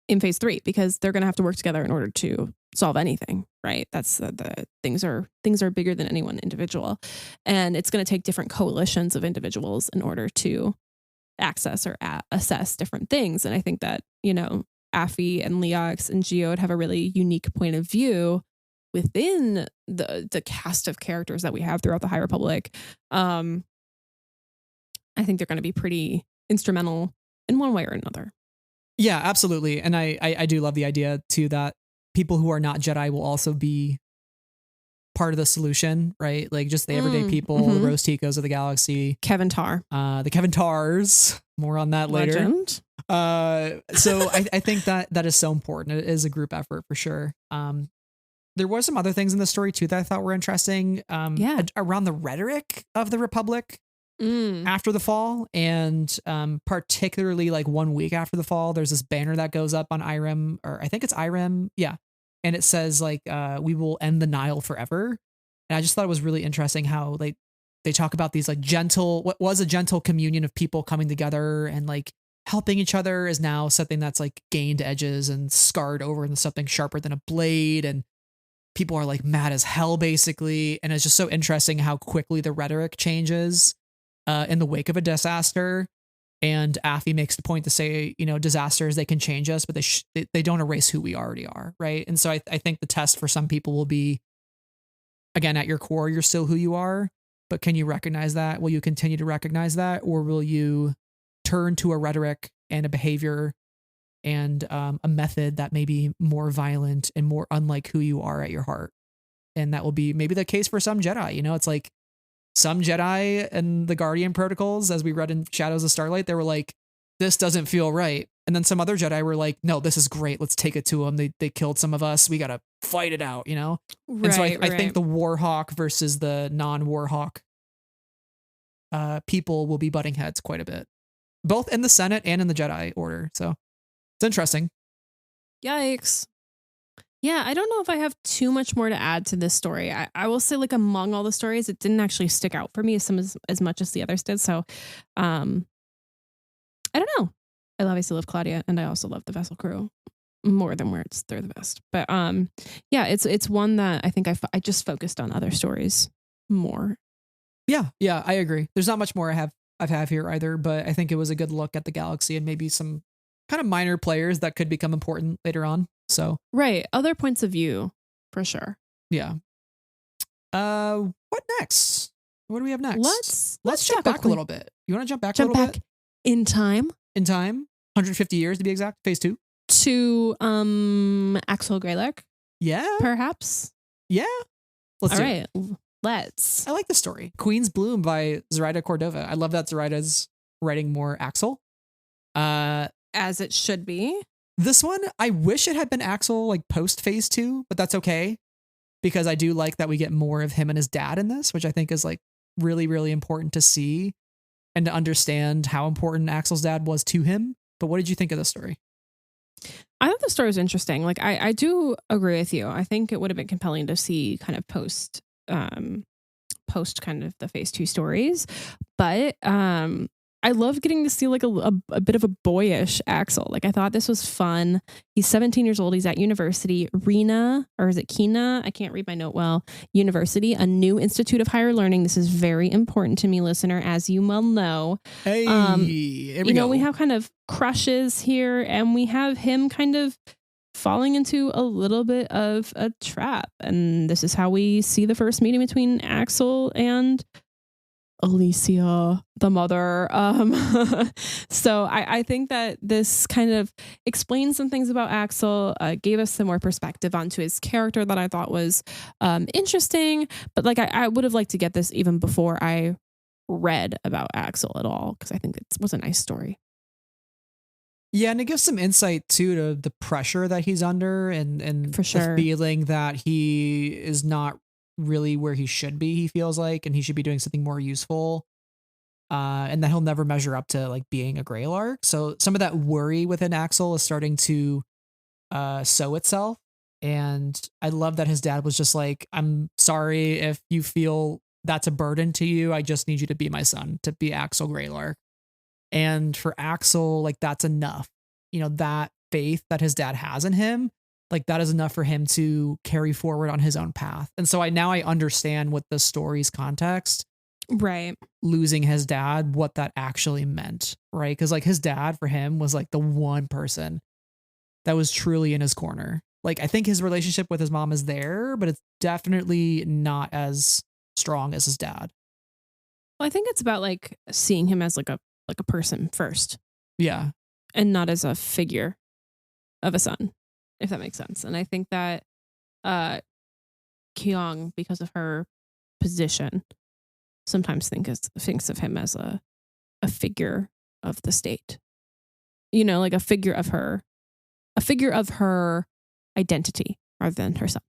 in phase 3, because they're going to have to work together in order to solve anything, right? That's the things are bigger than any one individual, and it's going to take different coalitions of individuals in order to access or assess different things. And I think that Affy and Leox and Geode have a really unique point of view within the cast of characters that we have throughout the High Republic. I think they're going to be pretty instrumental in one way or another. Yeah, absolutely. And I do love the idea too that people who are not Jedi will also be part of the solution, right? Like just the everyday people, the Rose Ticos of the galaxy. Kevin Tar. The Kevin Tars. More on that later. Legend. So I think that is so important. It is a group effort for sure. There were some other things in the story too that I thought were interesting. Around the rhetoric of the Republic after the fall, and particularly like 1 week after the fall, there's this banner that goes up on Irem, or I think it's Irem, yeah, and it says like we will end the Nile forever. And I just thought it was really interesting how they talk about these like what was a gentle communion of people coming together and like helping each other is now something that's like gained edges and scarred over into something sharper than a blade, and people are like mad as hell basically. And it's just so interesting how quickly the rhetoric changes in the wake of a disaster. And Affy makes the point to say, disasters, they can change us, but they don't erase who we already are, right? And so I think the test for some people will be, again, at your core, you're still who you are, but can you recognize that? Will you continue to recognize that? Or will you turn to a rhetoric and a behavior and a method that may be more violent and more unlike who you are at your heart? And that will be maybe the case for some Jedi. It's like some Jedi and the Guardian protocols, as we read in Shadows of Starlight, they were like, this doesn't feel right. And then some other Jedi were like, no, this is great. Let's take it to them. They killed some of us. We got to fight it out, Right, and so I think the Warhawk versus the non-Warhawk people will be butting heads quite a bit, both in the Senate and in the Jedi Order. So it's interesting. Yikes. Yeah, I don't know if I have too much more to add to this story. I will say, like, among all the stories, it didn't actually stick out for me as much as the others did. So, I don't know. I obviously love Claudia, and I also love the Vessel crew more than Words. They're the best. But yeah, it's one that I think I just focused on other stories more. Yeah, I agree. There's not much more I have here either, but I think it was a good look at the galaxy and maybe some kind of minor players that could become important later on. So right, other points of view for sure. Yeah. What next? What do we have next? Let's jump back a little bit. You want to jump back a little bit? In time? In time? 150 years to be exact. Phase 2. To Axel Greylark? Yeah. Perhaps. Yeah. All right. Let's. I like the story. Queen's Bloom by Zoraida Cordova. I love that Zoraida's writing more Axel. As it should be. This one, I wish it had been Axel like post phase 2, but that's okay. because I do like that we get more of him and his dad in this, which I think is like really, really important to see and to understand how important Axel's dad was to him. But what did you think of the story? I thought the story was interesting. Like, I do agree with you. I think it would have been compelling to see kind of post kind of the phase 2 stories. But I love getting to see like a bit of a boyish Axel. Like, I thought this was fun. He's 17 years old. He's at university. Rena, or is it Kina? I can't read my note well. University, a new institute of higher learning. This is very important to me, listener, as you well know. Hey, you know, we have kind of crushes here, and we have him kind of falling into a little bit of a trap. And this is how we see the first meeting between Axel and Alicia, the mother. So I think that this kind of explains some things about Axel, gave us some more perspective onto his character that I thought was interesting. But like, I would have liked to get this even before I read about Axel at all, because I think it was a nice story. Yeah, and it gives some insight too to the pressure that he's under, and For sure. the feeling that he is not really where he should be, he feels like, and he should be doing something more useful. And that he'll never measure up to like being a Greylark. So some of that worry within Axel is starting to sow itself. And I love that his dad was just like, I'm sorry if you feel that's a burden to you. I just need you to be my son, to be Axel Greylark. And for Axel, like, that's enough. You know, that faith that his dad has in him, like, that is enough for him to carry forward on his own path. And so I understand what the story's context, right, losing his dad, what that actually meant, right? Because like his dad for him was like the one person that was truly in his corner. Like, I think his relationship with his mom is there, but it's definitely not as strong as his dad. Well, I think it's about like seeing him as like a person first. Yeah. And not as a figure of a son, if that makes sense. And I think that Kyung, because of her position, sometimes thinks of him as a figure of the state. You know, like a figure of her identity rather than her son.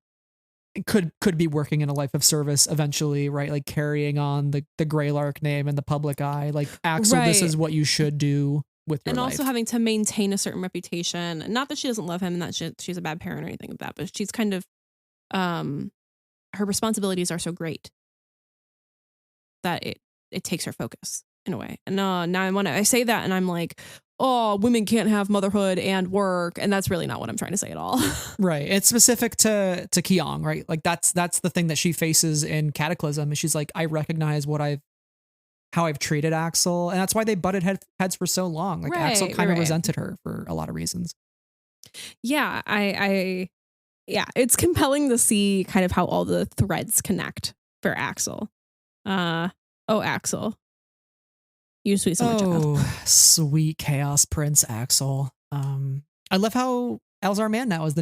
Could be working in a life of service eventually, right? Like carrying on the Greylark name in the public eye. Like, Axel, This is what you should do with your life. And also having to maintain a certain reputation. Not that she doesn't love him and that she's a bad parent or anything like that, but she's kind of, her responsibilities are so great that it takes her focus in a way. And now when I say that and I'm like, oh, women can't have motherhood and work. And that's really not what I'm trying to say at all. Right. It's specific to Kyung, right? Like that's the thing that she faces in Cataclysm. And she's like, I recognize how I've treated Axel. And that's why they butted heads for so long. Like, Axel kind of resented her for a lot of reasons. Yeah. Yeah, it's compelling to see kind of how all the threads connect for Axel. Axel. You sweet summer child. Sweet Chaos Prince Axel. I love how Elzar Mann now is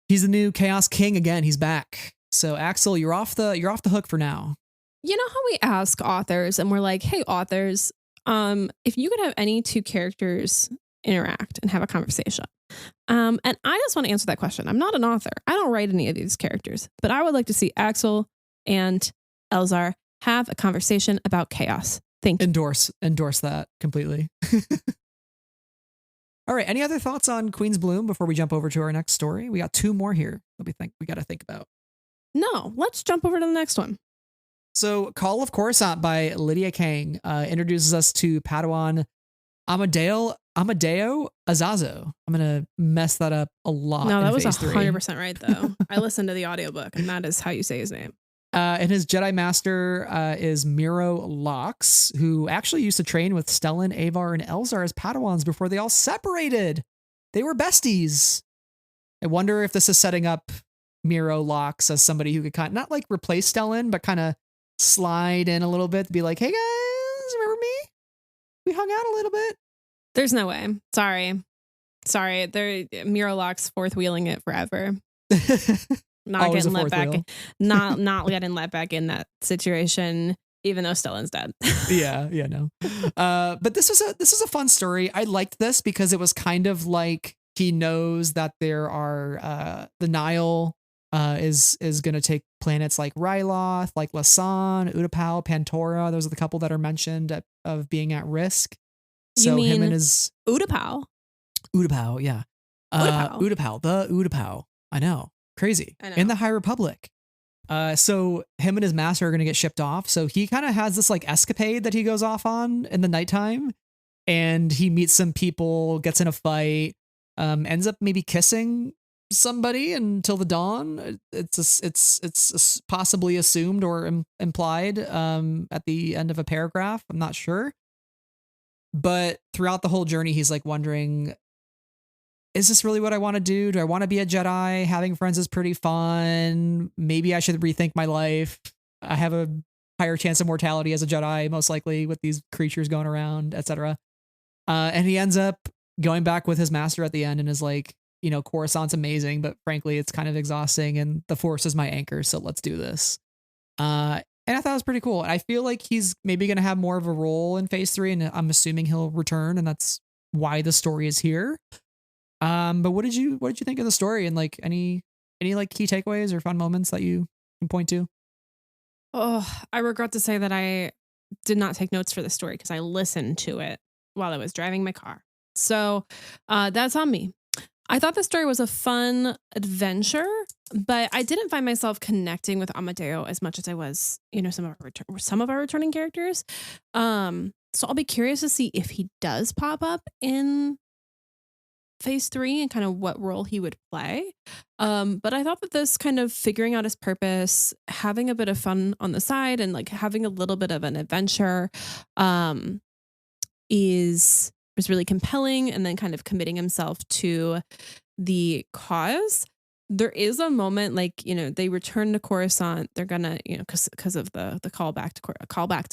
he's the new Chaos King again. He's back. So Axel, you're off the hook for now. You know how we ask authors and we're like, hey authors, if you could have any two characters interact and have a conversation. And I just want to answer that question. I'm not an author. I don't write any of these characters, but I would like to see Axel and Elzar have a conversation about chaos. Thank you. Endorse that completely. All right. Any other thoughts on Queen's Bloom before we jump over to our next story? We got two more here that we got to think about. No, let's jump over to the next one. So Call of Coruscant by Lydia Kang introduces us to Padawan Amadeo Azazo. I'm going to mess that up a lot. No, that was 100% right, though. I listened to the audiobook, and that is how you say his name. And his Jedi Master is Miro Lox, who actually used to train with Stellan, Avar, and Elzar as Padawans before they all separated. They were besties. I wonder if this is setting up Miro Lox as somebody who could not like replace Stellan, but kind of slide in a little bit to be like, hey guys, remember me? We hung out a little bit. There's no way. Sorry. They're Miro Lox fourth wheeling it forever. Not getting let back. Not getting let back in that situation, even though Stellan's dead. Yeah, no. But this was a fun story. I liked this because it was kind of like he knows that there are the Nile is going to take planets like Ryloth, like Lasan, Utapau, Pantora. Those are the couple that are mentioned of being at risk. So you mean him and his Utapau? Utapau, yeah. The Utapau. I know. Crazy. I know. In the High Republic. So him and his master are going to get shipped off. So he kind of has this like escapade that he goes off on in the nighttime, and he meets some people, gets in a fight, ends up maybe kissing somebody until the dawn. It's possibly assumed or implied at the end of a paragraph. I'm not sure. But throughout the whole journey, he's like wondering, is this really what I want to do? Do I want to be a Jedi? Having friends is pretty fun. Maybe I should rethink my life. I have a higher chance of mortality as a Jedi, most likely, with these creatures going around, etc. And he ends up going back with his master at the end and is like, you know, Coruscant's amazing, but frankly, it's kind of exhausting, and the Force is my anchor, so let's do this. And I thought it was pretty cool. I feel like he's maybe going to have more of a role in Phase 3, and I'm assuming he'll return, and that's why the story is here. But what did you think of the story, and like any like key takeaways or fun moments that you can point to? Oh, I regret to say that I did not take notes for the story because I listened to it while I was driving my car. So that's on me. I thought the story was a fun adventure, but I didn't find myself connecting with Amadeo as much as I was, you know, some of our returning characters. So I'll be curious to see if he does pop up in Phase 3 and kind of what role he would play. But I thought that this kind of figuring out his purpose, having a bit of fun on the side, and like having a little bit of an adventure was really compelling, and then kind of committing himself to the cause. There is a moment, like, you know, they return to Coruscant. They're gonna, you know, because of the callback to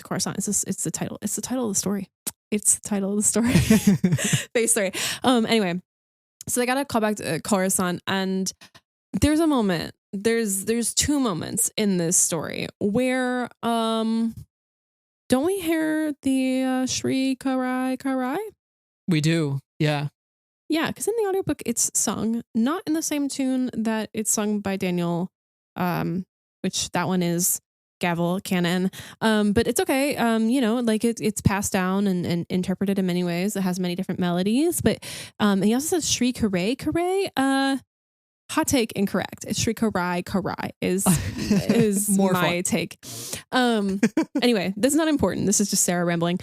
Coruscant. It's the title of the story. It's the title of the story. Phase 3. Anyway, so they got to call back to Coruscant, and there's a moment. There's two moments in this story where don't we hear the Shri Karai Karai? We do, yeah. Yeah, because in the audiobook it's sung not in the same tune that it's sung by Daniel, which that one is gavel canon. But it's okay. You know, like it's passed down and interpreted in many ways. It has many different melodies. But he also says Shri Karai Karai. Hot take, incorrect. It's Shri Karai Karai is More my fun. take. Anyway, this is not important. This is just Sarah rambling.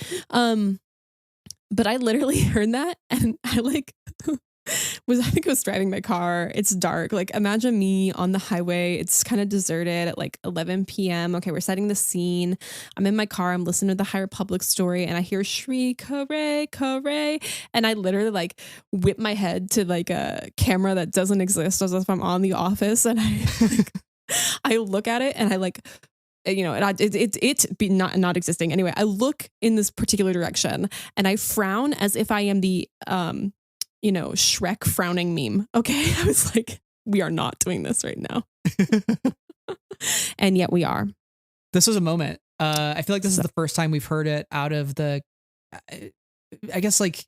But I literally heard that, and I like I think I was driving my car. It's dark. Like, imagine me on the highway. It's kind of deserted at like 11 p.m. Okay, we're setting the scene. I'm in my car. I'm listening to the High Republic story, and I hear Shri Karai Karai, and I literally like whip my head to like a camera that doesn't exist, as if I'm on The Office, and I look at it, and I like, you know, it's be not existing. Anyway, I look in this particular direction, and I frown as if I am the you know, Shrek frowning meme. Okay, I was like, we are not doing this right now, and yet we are. This was a moment. I feel like this is the first time we've heard it out of the, I guess, like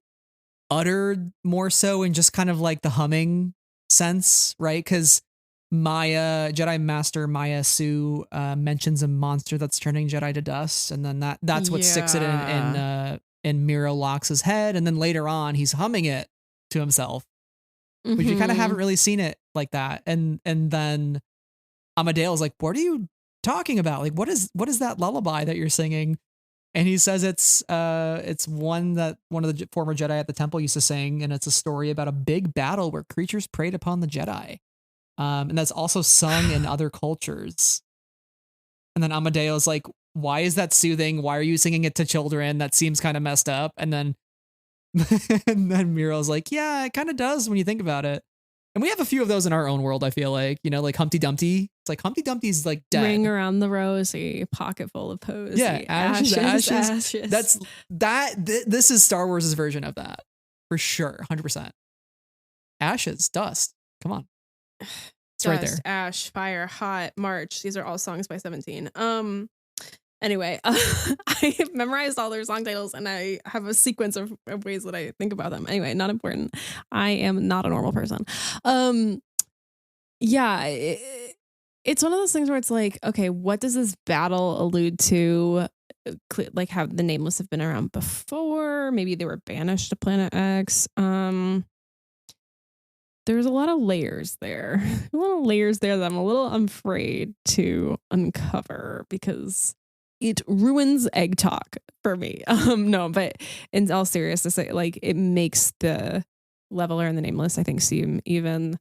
uttered more so in just kind of like the humming sense, right? Because Maya, Jedi Master Maya Su, mentions a monster that's turning Jedi to dust, and then that's what sticks it in Miro Lox's head, and then later on he's humming it to himself, which you kind of haven't really seen it like that, and then Amadale's like, "What are you talking about? Like, what is that lullaby that you're singing?" And he says it's one that one of the former Jedi at the temple used to sing, and it's a story about a big battle where creatures preyed upon the Jedi. And that's also sung in other cultures. And then Amadeo's like, why is that soothing? Why are you singing it to children? That seems kind of messed up. And then Miro's like, yeah, it kind of does when you think about it. And we have a few of those in our own world, I feel like, you know, like Humpty Dumpty. It's like Humpty Dumpty's like dead. Ring around the rosy, pocket full of posy. Yeah, ashes. This is Star Wars' version of that. For sure, 100%. Ashes, dust. Come on. It's Dust, right there. Ash, Fire, Hot, March. These are all songs by 17. Anyway, I have memorized all their song titles, and I have a sequence of ways that I think about them. Anyway, not important. I am not a normal person. Yeah, it's one of those things where it's like, okay, what does this battle allude to? Like, have the Nameless have been around before? Maybe they were banished to Planet X. There's a lot of layers there. A lot of layers there that I'm a little afraid to uncover because it ruins egg talk for me. No, but in all seriousness, like it makes the Leveler and the Nameless, I think, seem even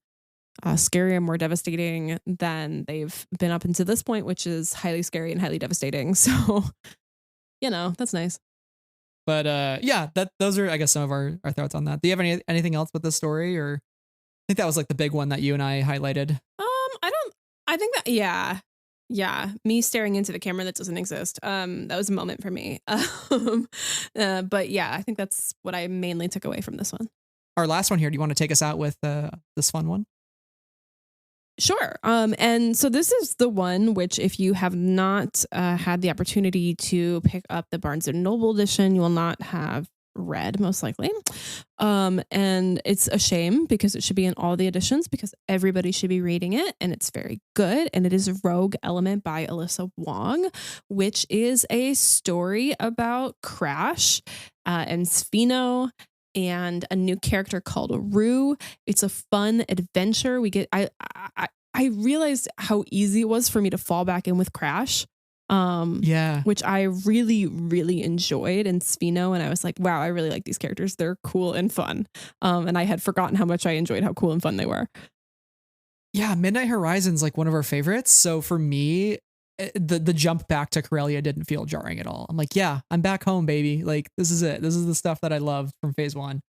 scarier, more devastating than they've been up until this point, which is highly scary and highly devastating. So, that's nice. But yeah, those are, I guess, some of our thoughts on that. Do you have anything else with this story, or I think that was like the big one that you and I highlighted? I think that, yeah, me staring into the camera that doesn't exist. That was a moment for me. But yeah, I think that's what I mainly took away from this one. Our last one here. Do you want to take us out with this fun one? Sure. And so this is the one which, if you have not had the opportunity to pick up the Barnes and Noble edition, you will not have read, most likely. And it's a shame because it should be in all the editions because everybody should be reading it, and it's very good. And it is Rogue Element by Alyssa Wong, which is a story about Crash and Spheno and a new character called Rue. It's a fun adventure. I realized how easy it was for me to fall back in with Crash. Which I really, really enjoyed in Spheno. And I was like, wow, I really like these characters. They're cool and fun. And I had forgotten how much I enjoyed how cool and fun they were. Yeah, Midnight Horizon's like one of our favorites. So for me, the jump back to Corellia didn't feel jarring at all. I'm like, yeah, I'm back home, baby. Like, this is it. This is the stuff that I loved from phase 1.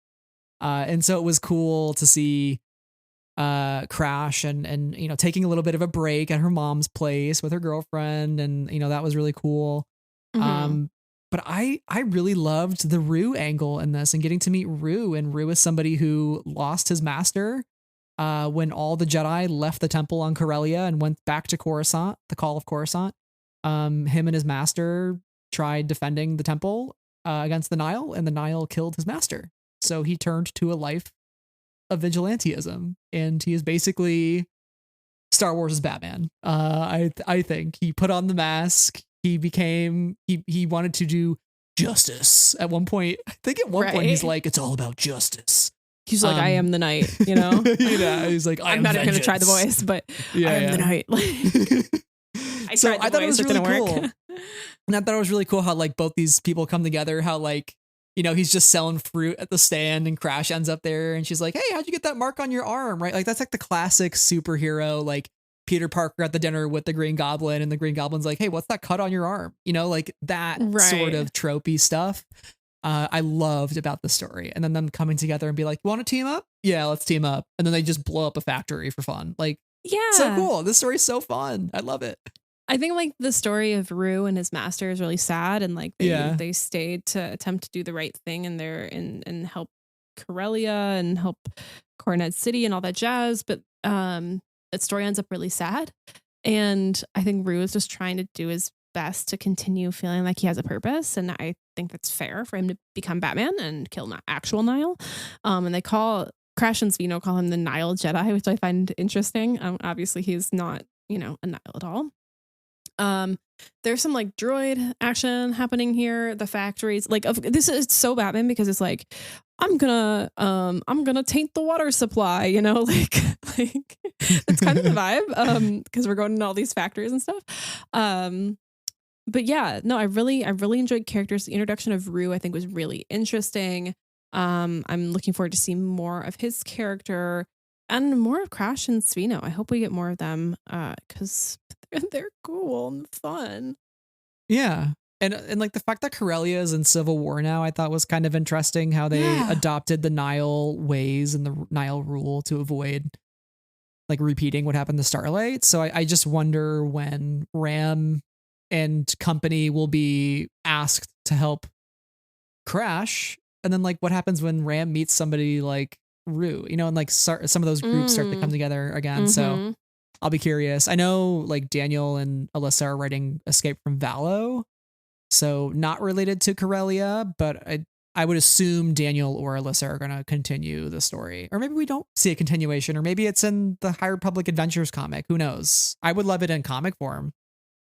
And so it was cool to see Crash and taking a little bit of a break at her mom's place with her girlfriend, and that was really cool. Mm-hmm. But I really loved the Rue angle in this and getting to meet Rue, and Rue is somebody who lost his master when all the Jedi left the temple on Corellia and went back to Coruscant, the Call of Coruscant. Him and his master tried defending the temple against the Nile, and the Nile killed his master. So he turned to a life of vigilantism, and he is basically Star Wars' Batman. I think he put on the mask. He wanted to do justice at one point. I think at one point he's like, it's all about justice. He's like, I am the night, He's like, I'm not even going to try the voice, but I am the night. I thought it was really cool. And I thought it was really cool how like both these people come together, how like, he's just selling fruit at the stand and Crash ends up there and she's like, hey, how'd you get that mark on your arm? Right? Like that's like the classic superhero, like Peter Parker at the dinner with the Green Goblin, and the Green Goblin's like, hey, what's that cut on your arm? Like that sort of tropey stuff. I loved about the story. And then them coming together and be like, you want to team up? Yeah, let's team up. And then they just blow up a factory for fun. Like, so cool. This story's so fun. I love it. I think like the story of Rue and his master is really sad, and like they stayed to attempt to do the right thing and help Corellia and help Coronet City and all that jazz. But that story ends up really sad. And I think Rue is just trying to do his best to continue feeling like he has a purpose. And I think that's fair for him to become Batman and kill actual Nile. And they Crash and Spheno call him the Nile Jedi, which I find interesting. Obviously he's not, a Nile at all. There's some like droid action happening here. The factories, like this is so Batman because it's like, I'm gonna taint the water supply, like it's kind of the vibe. Because we're going to all these factories and stuff. But yeah, no, I really enjoyed characters. The introduction of Rue, I think, was really interesting. I'm looking forward to seeing more of his character and more of Crash and Spheno. I hope we get more of them because they're cool and fun. Yeah. And like the fact that Corellia is in civil war now, I thought was kind of interesting how they adopted the Nile ways and the Nile rule to avoid like repeating what happened to Starlight. So I just wonder when Ram and company will be asked to help Crash. And then like what happens when Ram meets somebody like Rue, and like some of those groups start to come together again. Mm-hmm. So I'll be curious. I know like Daniel and Alyssa are writing Escape from Valo, so not related to Corellia, but I would assume Daniel or Alyssa are going to continue the story. Or maybe we don't see a continuation, or maybe it's in the High Republic Adventures comic. Who knows? I would love it in comic form.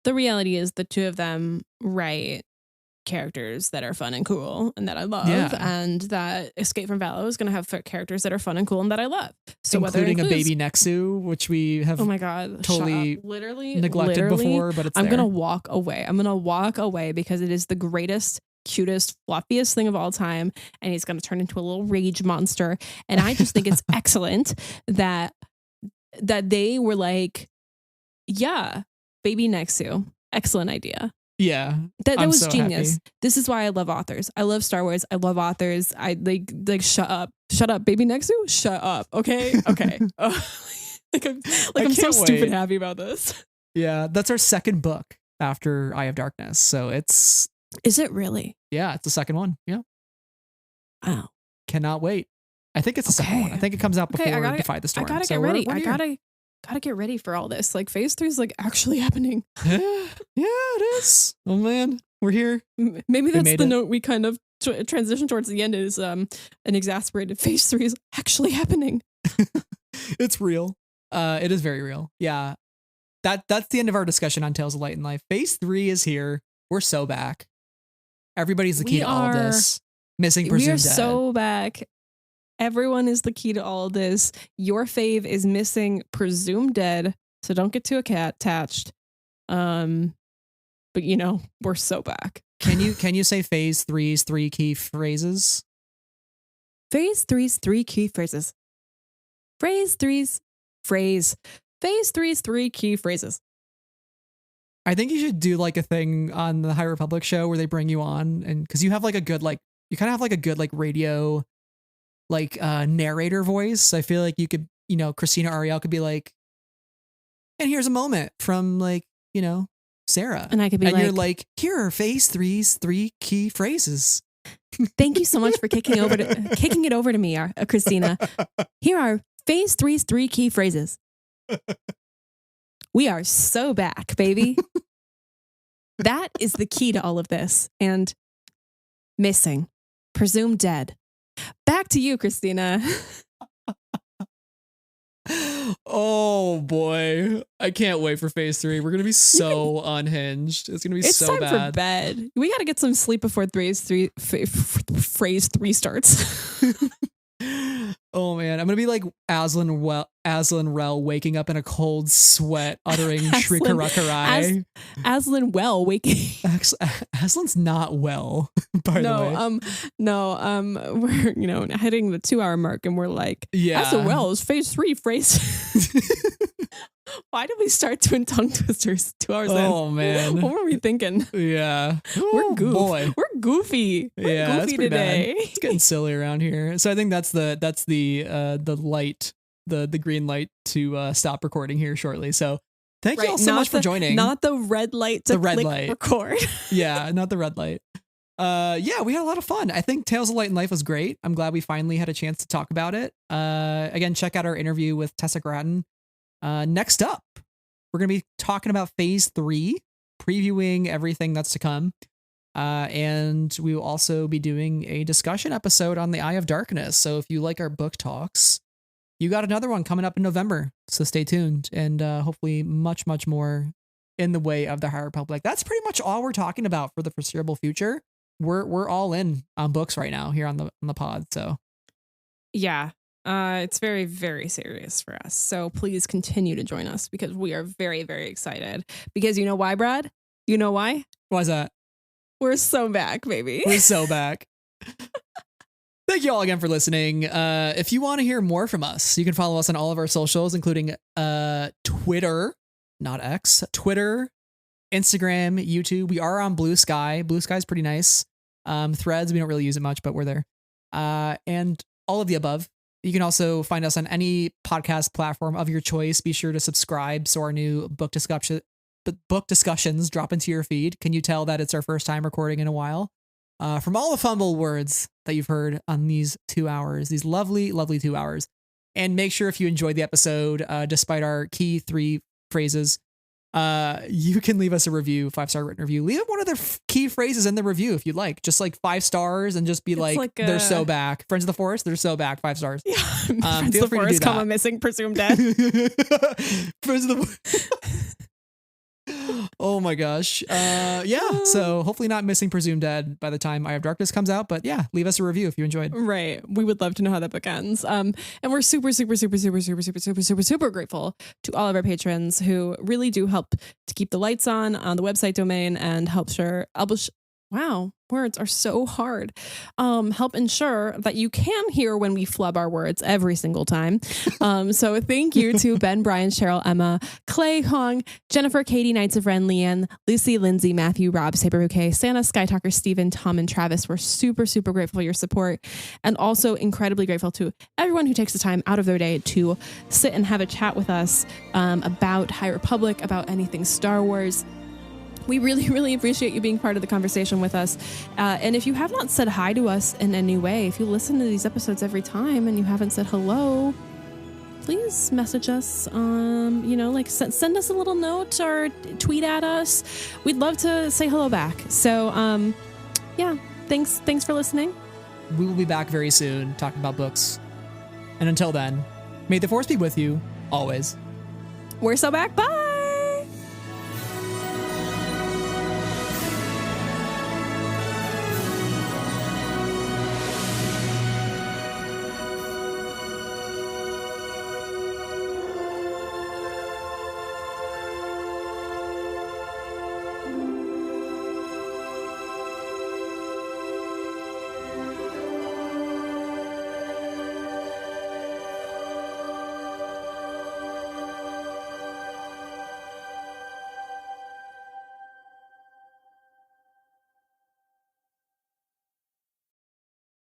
The reality is the two of them write characters that are fun and cool and that I love, and that Escape from Valo is going to have characters that are fun and cool and that I love. So including a baby Nexu, which we have totally neglected before, but I'm going to walk away. I'm going to walk away because it is the greatest, cutest, fluffiest thing of all time, and he's going to turn into a little rage monster. And I just think it's excellent that they were like, yeah, baby Nexu, excellent idea. Yeah, that was so genius. Happy. This is why I love authors. I love Star Wars. I love authors. I like shut up, baby Nexu, shut up. Okay. I'm so stupid happy about this. Yeah, that's our second book after Eye of Darkness. So is it really? Yeah, it's the second one. Yeah. Wow. Cannot wait. I think it's the second one. I think it comes out before Defy the Storm. I gotta get ready. Gotta get ready for all this. Like phase 3 is like actually happening. Yeah, it is. Oh man, we're here. Maybe that's the note we kind of transition towards the end is an exasperated phase 3 is actually happening. It's real. It is very real. Yeah. That's the end of our discussion on Tales of Light and Life. Phase 3 is here. We're so back. Everybody's the key to all of this. Missing presumed dead. We are so back. Everyone is the key to all of this. Your fave is missing, presumed dead. So don't get too attached. But we're so back. Can you say phase 3's 3 key phrases? Phase 3's 3 key phrases. Phase 3's 3 key phrases. I think you should do like a thing on the High Republic show where they bring you on, and because you have like a good you kind of have like a good radio narrator voice. I feel like you could, Christina Ariel could be like, and here's a moment from Sarah. And I could be you're like, here are phase 3's 3 key phrases. Thank you so much for kicking it over to me, Christina. Here are phase 3's 3 key phrases. We are so back, baby. That is the key to all of this. And missing, presumed dead. Back to you, Christina. Oh boy, I can't wait for phase 3. We're gonna be so unhinged. It's gonna be so bad. It's time for bed. We gotta get some sleep before phrase 3 starts. Oh man, I'm gonna be like Aslan Rel waking up in a cold sweat, uttering Shrikarakai. Aslan Well waking. Aslan's not well, by the way. We're hitting the 2-hour mark, and we're like, Aslan Well is phase 3 phrase. Why did we start doing tongue twisters 2 hours in? Oh man, what were we thinking? Yeah, we're goofy. We're goofy today. Bad. It's getting silly around here. So I think that's the light, the green light to stop recording here shortly. So thank you all so much for joining. Not the red light to record. Yeah, not the red light. We had a lot of fun. I think Tales of Light and Life was great. I'm glad we finally had a chance to talk about it. Again, check out our interview with Tessa Gratton. Next up, we're going to be talking about phase 3, previewing everything that's to come. And we will also be doing a discussion episode on the Eye of Darkness. So if you like our book talks, you got another one coming up in November. So stay tuned, and hopefully much, much more in the way of the High Republic. That's pretty much all we're talking about for the foreseeable future. We're all in on books right now here on the pod. So yeah. It's very, very serious for us. So please continue to join us because we are very, very excited. Because you know why, Brad? You know why? Why's that? We're so back, baby. We're so back. Thank you all again for listening. If you want to hear more from us, you can follow us on all of our socials, including Twitter, not X, Twitter, Instagram, YouTube. We are on Blue Sky. Blue Sky is pretty nice. Threads, we don't really use it much, but we're there. And all of the above. You can also find us on any podcast platform of your choice. Be sure to subscribe so our new book discussions drop into your feed. Can you tell that it's our first time recording in a while? From all the fumble words that you've heard on these 2 hours, these lovely, lovely 2 hours. And make sure if you enjoyed the episode, despite our key 3 phrases, You can leave us a review, 5-star written review. Leave one of the key phrases in the review if you'd like. Just like 5 stars and just be like they're so back. Friends of the Forest, they're so back. 5 stars. Yeah. Friends of the Forest, comma, missing, presumed dead. Friends of the Oh my gosh. Yeah. So hopefully not missing, presumed dead by the time Eye of Darkness comes out. But yeah, leave us a review if you enjoyed. Right. We would love to know how that book ends. And we're super grateful to all of our patrons who really do help to keep the lights on the website domain and help wow, words are so hard. Help ensure that you can hear when we flub our words every single time. So thank you to Ben, Brian, Cheryl, Emma, Clay, Hong, Jennifer, Katie, Knights of Ren, Leanne, Lucy, Lindsay, Matthew, Rob, Saber Bouquet, Santa, Sky Talker, Stephen, Tom, and Travis. We're super grateful for your support, and also incredibly grateful to everyone who takes the time out of their day to sit and have a chat with us about High Republic, about anything Star Wars. We really appreciate you being part of the conversation with us. And if you have not said hi to us in any way, if you listen to these episodes every time and you haven't said hello, please message us. Send us a little note or tweet at us. We'd love to say hello back. So, thanks for listening. We will be back very soon talking about books. And until then, may the Force be with you always. We're so back. Bye.